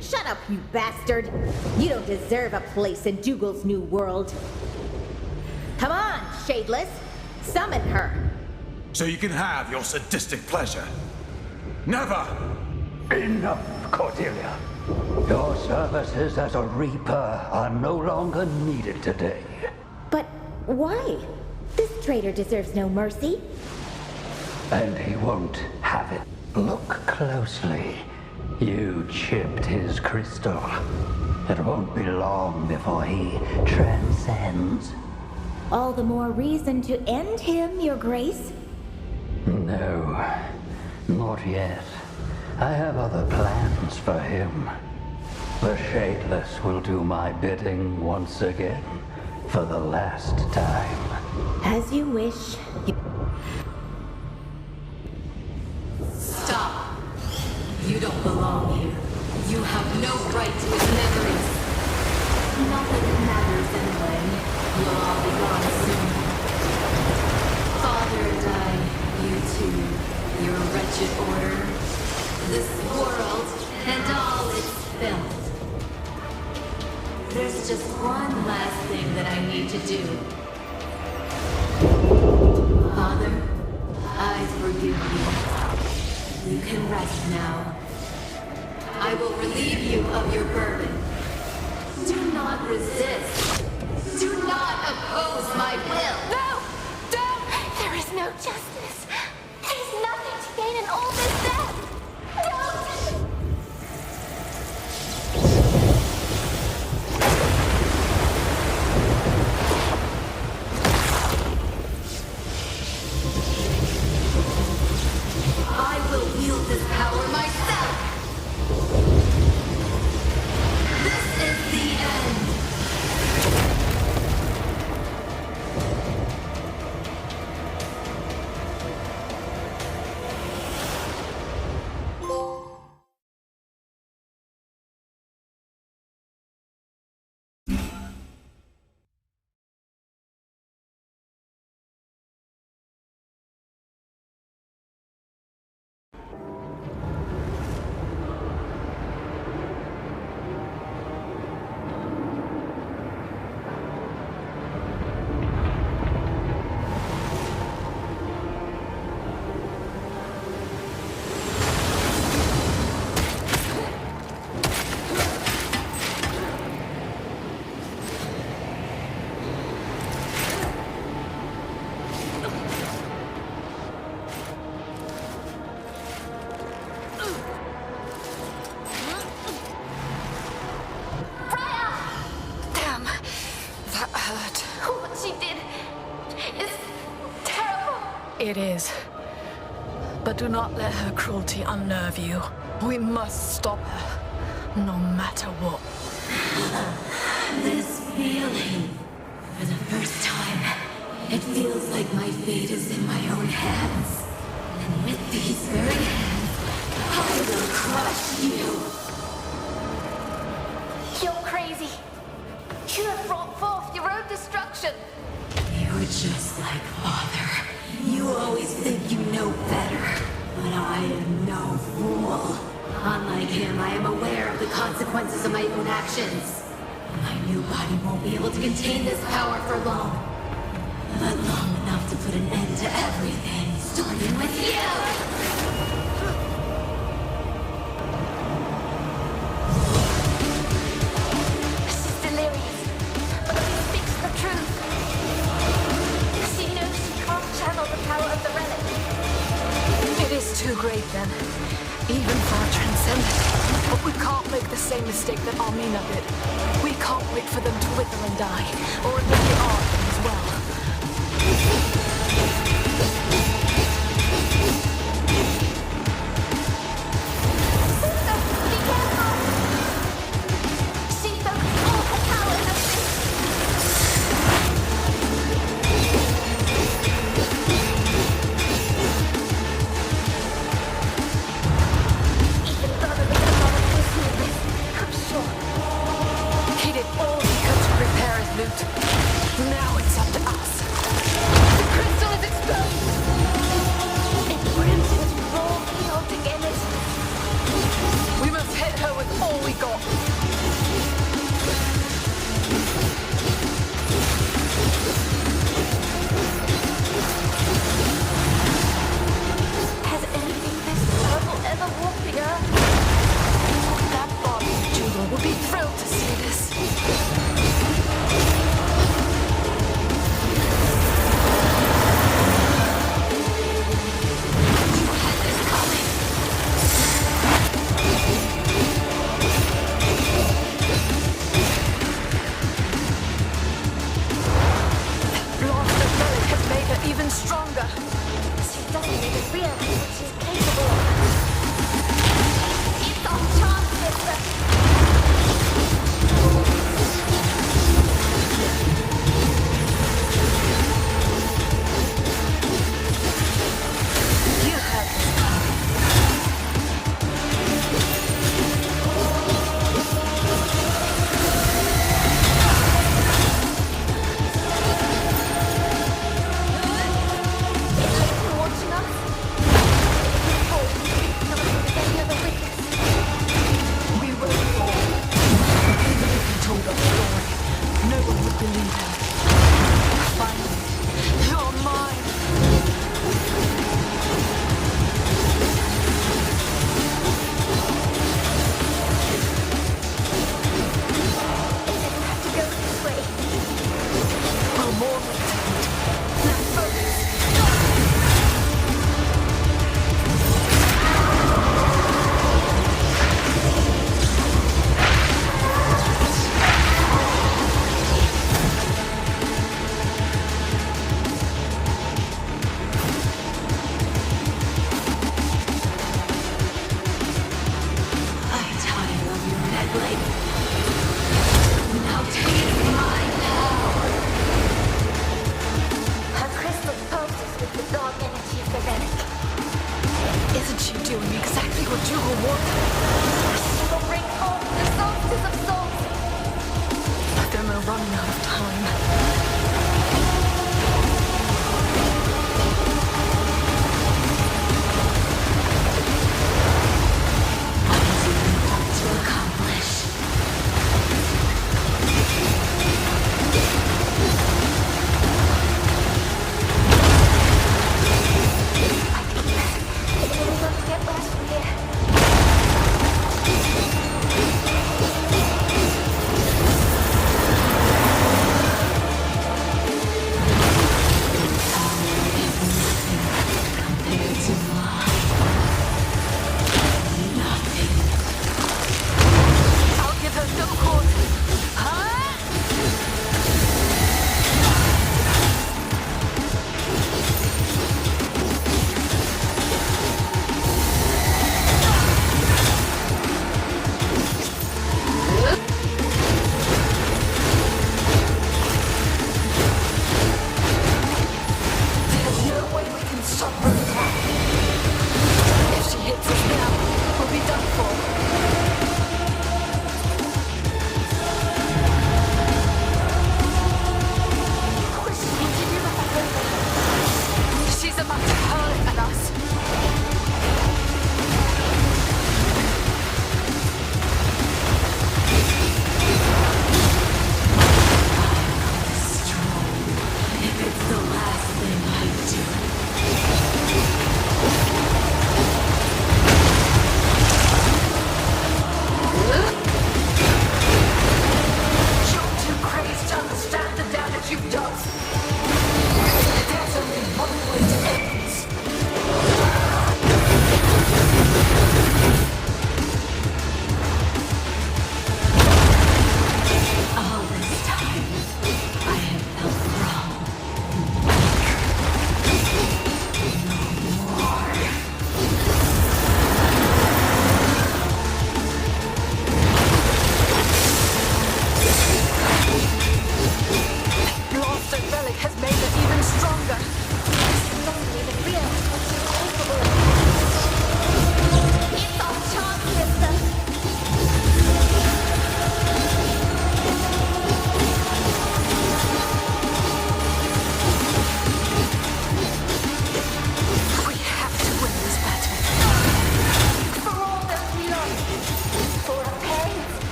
Shut up, you bastard! You don't deserve a place in Dougal's new world. Come on, Shadeless! Summon her! So you can have your sadistic pleasure. Never! Enough, Cordelia. Your services as a Reaper are no longer needed today. But why? This traitor deserves no mercy. And he won't have it. Look closely. You chipped his crystal. It won't be long before he transcends. All the more reason to end him, Your Grace. No, not yet. I have other plans for him. The Shapeless will do my bidding once again, for the last time. As you wish. Stop. You don't belong here. You have no right to his memories. Not that it matters anyway. You'll all be gone soon. Father died. You too. Your wretched order. This world and all its filth. There's just one last thing that I need to do. Father, I forgive you. You can rest now. I will relieve you of your burden. Do not resist. Do not oppose my will. No! Don't! There is no justice. There's nothing to gain in all this death. Don't! I will wield this power myself. This is the end. It is. But do not let her cruelty unnerve you. We must stop her, no matter what. This feeling. For the first time, it feels like my fate is in my own hands. And with these very hands, I will crush you. You're crazy. You have brought forth your own destruction. You're just like Father. You always think you know better. But I am no fool. Unlike him, I am aware of the consequences of my own actions. My new body won't be able to contain this power for long. But long enough to put an end to everything, starting with you! She's delirious, but she speaks the truth. She knows she can't channel the power of the relic. It is too great then, even for a transcendent. But we can't make the same mistake that Almina did. We can't wait for them to wither and die, or it will be our thing as well. Now it's up to us. The blade. Now taste my power. Her crystal pulses with the dark energy of the relic. Isn't she doing exactly what Dougal wanted? She will bring home the Soulstice of Souls. But then we're running out of time.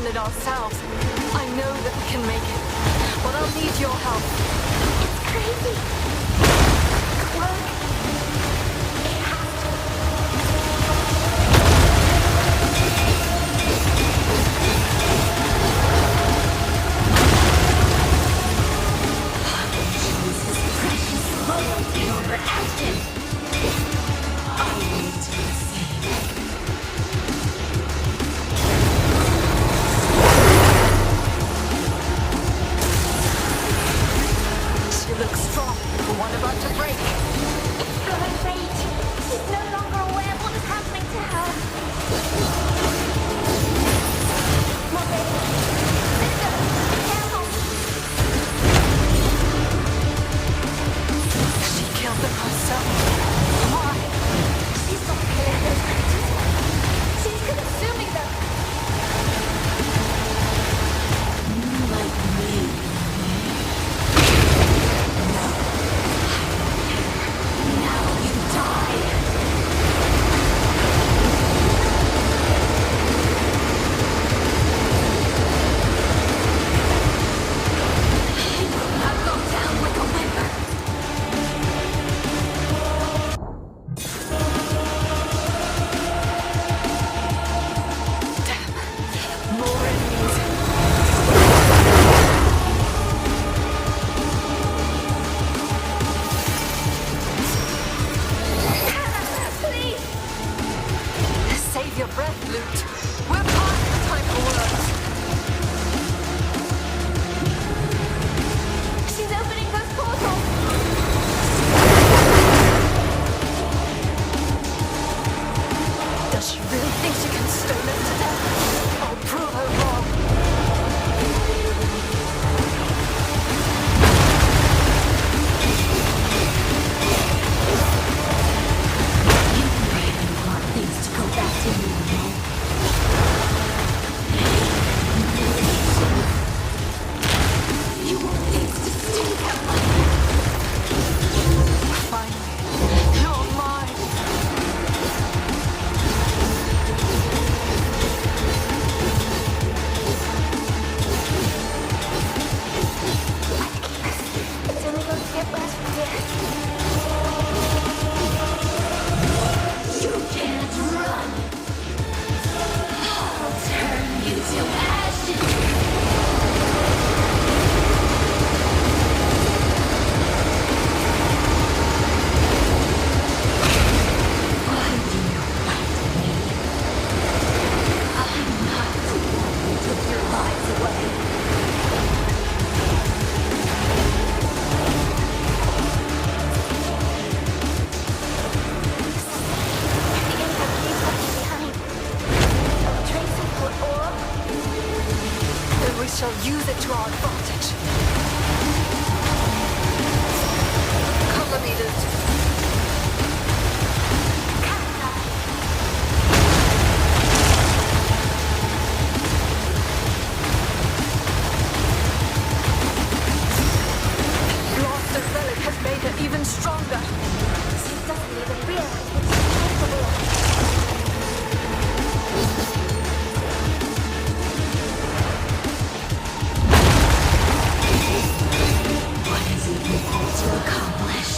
it ourselves. I know that we can make it, but I'll need your help. It's crazy. It won't. It has Jesus' precious loyalty over Ashton. I will do the same. She looks strong, the one about to break. we shall use it to our advantage. Cover me, Lute. Lost the relic has made her even stronger. She doesn't even realize what she's capable of. What is it you hope to accomplish?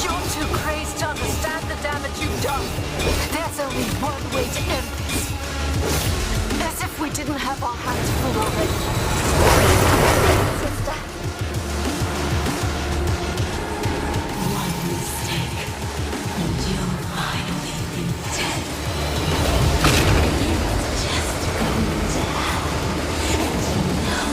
You're too crazed to understand the damage you've done. There's only one way to end this. As if we didn't have our hands full already. Sister, One mistake, and you'll finally be dead. It's just going to happen, and you know.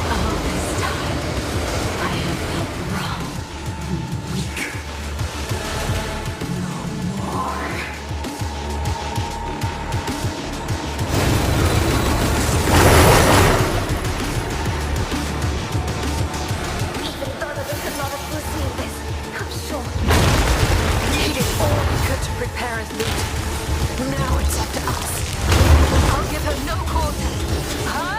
All this time, I have felt wrong and weak. No more. even Donovan could not have foreseen this. I'm sure. He did all he could to prepare his loot. Now it's up to us. I'll give her no quarter. Huh?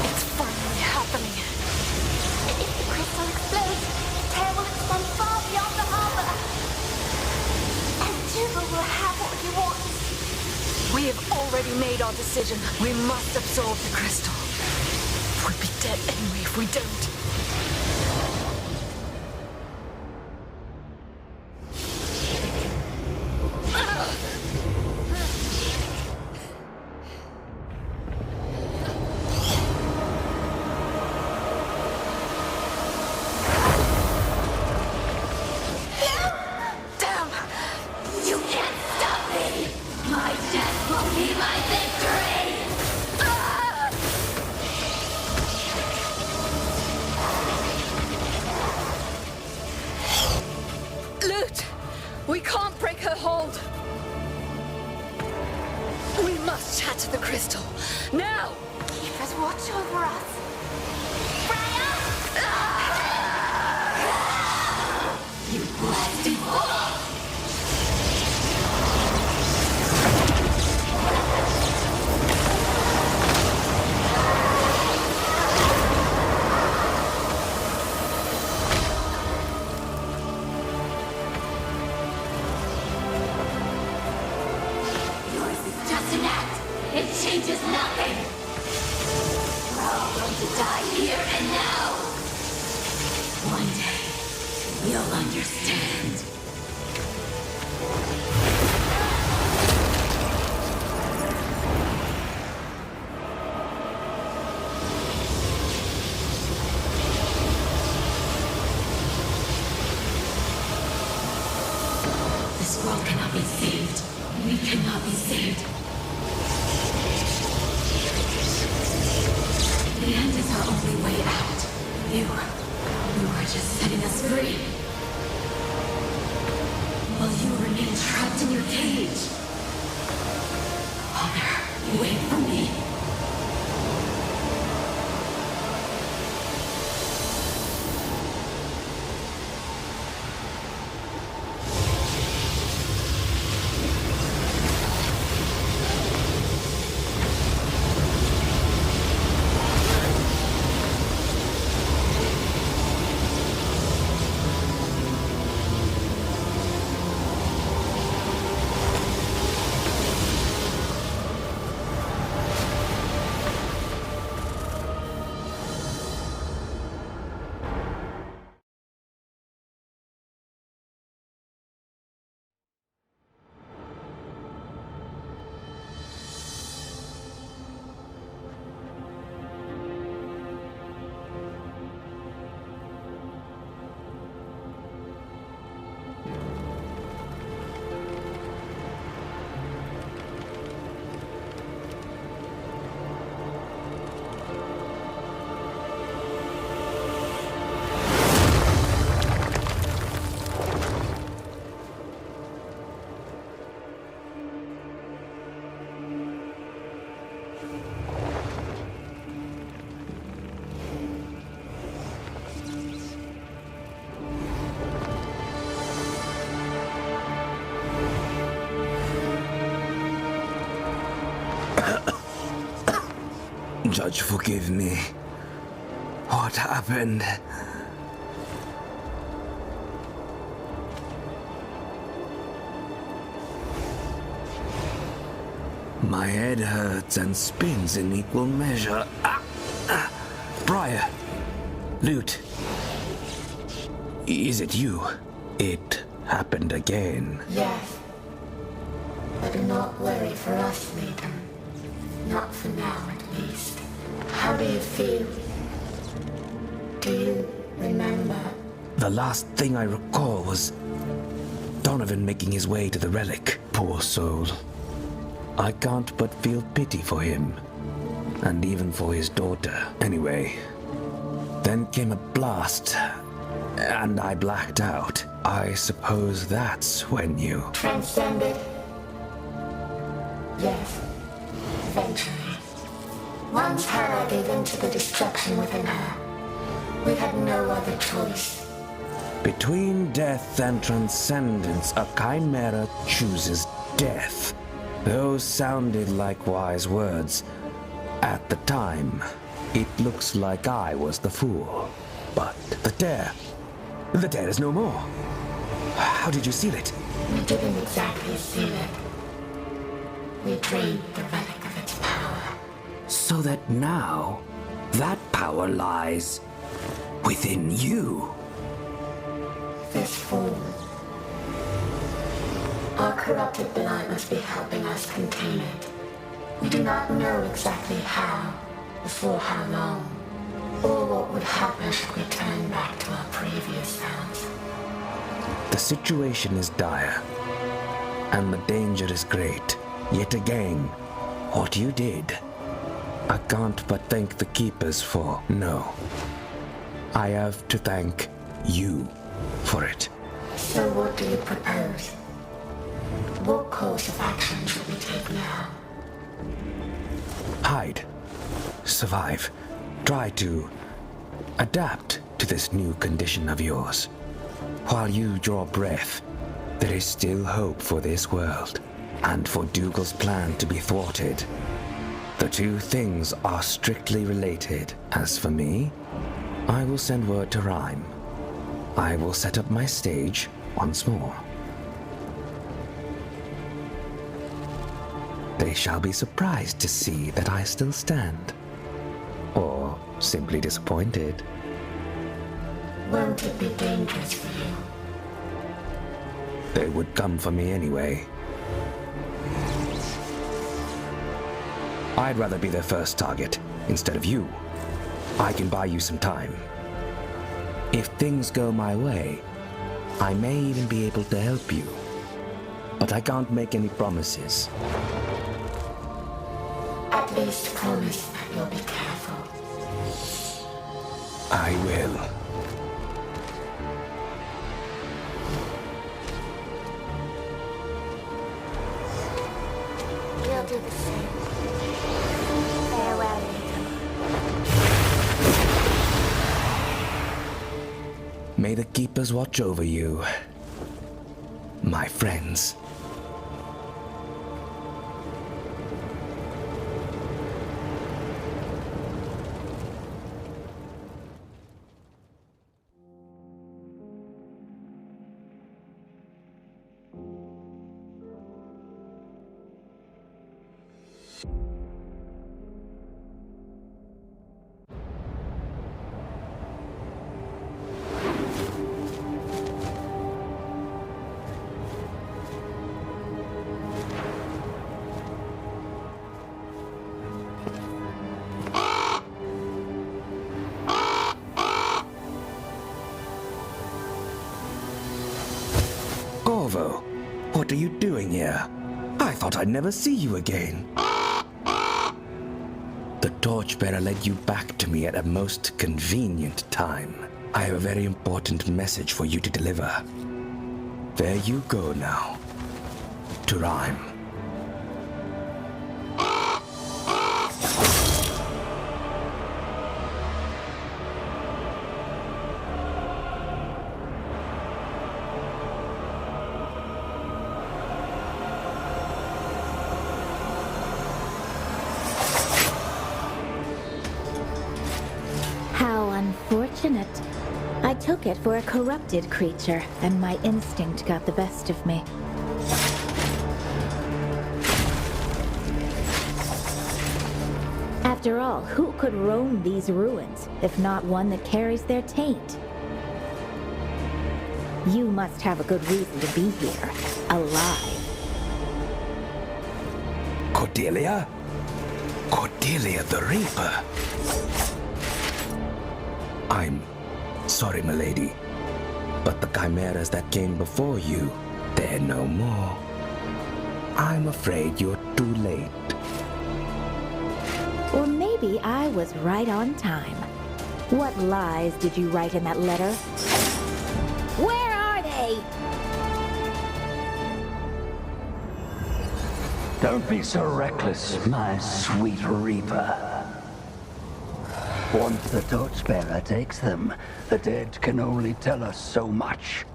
It's finally happening. If the crystal explodes, Tear will extend far beyond the harbor. And Dougal will have what he wants. We have already made our decision. We must absorb the crystal. We'll be dead anyway if we don't. Damn! You can't stop me! My death will be my victory! Lute! We can't break her hold! We must shatter the crystal. Now! Keepers watch over us. Freya! You blasted fool! Yours is just an act. It changes nothing. We're all going to die here and now. One day, you'll understand. This world cannot be saved. We cannot be saved. The end is our only way out. You are just setting us free. While you remain trapped in your cage. Honor, wait for me. Judge, forgive me. What happened? My head hurts and spins in equal measure. Briar! Lute! Is it you? It happened again. Yes. But do not worry for us, Nathan. Not for now, at least. How do you feel? Do you remember? The last thing I recall was Donovan making his way to the relic. Poor soul. I can't but feel pity for him, and even for his daughter. Anyway, then came a blast, and I blacked out. I suppose that's when you... Transcended? Yes. Eventually. Once Hannah gave in to the destruction within her, we had no other choice. Between death and transcendence, a chimera chooses death. Those sounded like wise words. At the time, it looks like I was the fool. But the dare is no more. How did you seal it? We didn't exactly seal it. We drained the relic of its power. So that now, that power lies within you. This fool. Our corrupted blight must be helping us contain it. We do not know exactly how, or for how long, or what would happen should we turn back to our previous selves. The situation is dire, and the danger is great. Yet again, what you did, I can't but thank the Keepers for. No, I have to thank you for it. So what do you propose? What course of action should we take now? Hide. Survive. Try to adapt to this new condition of yours. While you draw breath, there is still hope for this world, and for Dougal's plan to be thwarted. The two things are strictly related. As for me, I will send word to Rhyme. I will set up my stage once more. They shall be surprised to see that I still stand. Or simply disappointed. Won't it be dangerous for you? They would come for me anyway. I'd rather be their first target instead of you. I can buy you some time. If things go my way, I may even be able to help you. But I can't make any promises. At least promise that you'll be careful. I will. We'll do the same. Farewell, Nathan. May the Keepers watch over you, my friends. Corvo, what are you doing here? I thought I'd never see you again. The torchbearer led you back to me at a most convenient time. I have a very important message for you to deliver. There you go now. To Rhyme. took it for a corrupted creature, and my instinct got the best of me. After all, who could roam these ruins, if not one that carries their taint? You must have a good reason to be here, alive. Cordelia? Cordelia the Reaper? I'm sorry, milady, but the chimeras that came before you, they're no more. I'm afraid you're too late. Or maybe I was right on time. What lies did you write in that letter? Where are they? Don't be so reckless, my sweet Reaper. Once the torchbearer takes them, the dead can only tell us so much.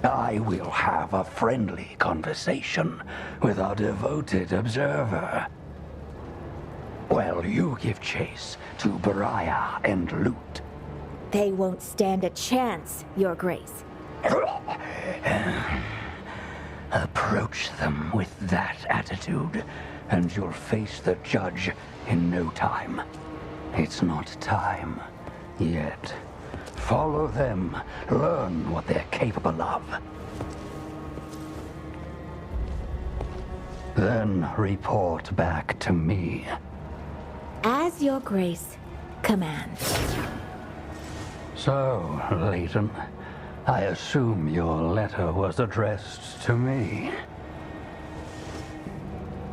I will have a friendly conversation with our devoted observer. Well, you give chase to Beriah and loot. They won't stand a chance, Your Grace. Approach them with that attitude, and you'll face the judge in no time. It's not time yet. Follow them, learn what they're capable of. Then report back to me. As Your Grace commands. So, Leighton, I assume your letter was addressed to me.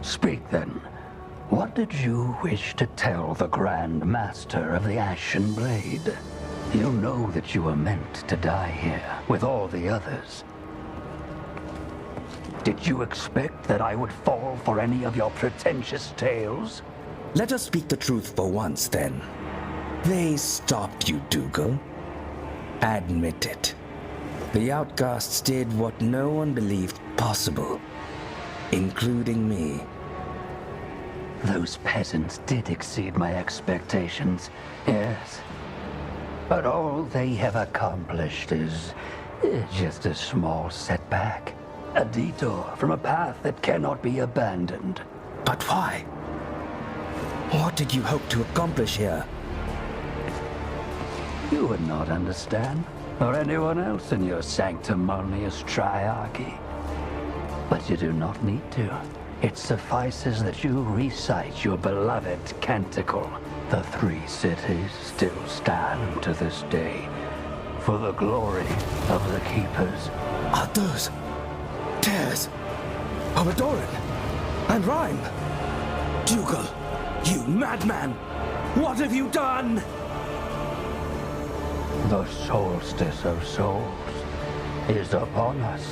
Speak then. What did you wish to tell the Grand Master of the Ashen Blade? You know that you were meant to die here, with all the others. Did you expect that I would fall for any of your pretentious tales? Let us speak the truth for once, then. They stopped you, Dougal. Admit it. The outcasts did what no one believed possible, including me. Those peasants did exceed my expectations, yes. But all they have accomplished is just a small setback. A detour from a path that cannot be abandoned. But why? What did you hope to accomplish here? You would not understand, or anyone else in your sanctimonious triarchy. But you do not need to. It suffices that you recite your beloved canticle. The 3 cities still stand to this day, for the glory of the Keepers. Are those tears of Adoran and Rhyme? Dougal, you madman! What have you done? The Soulstice of Souls is upon us.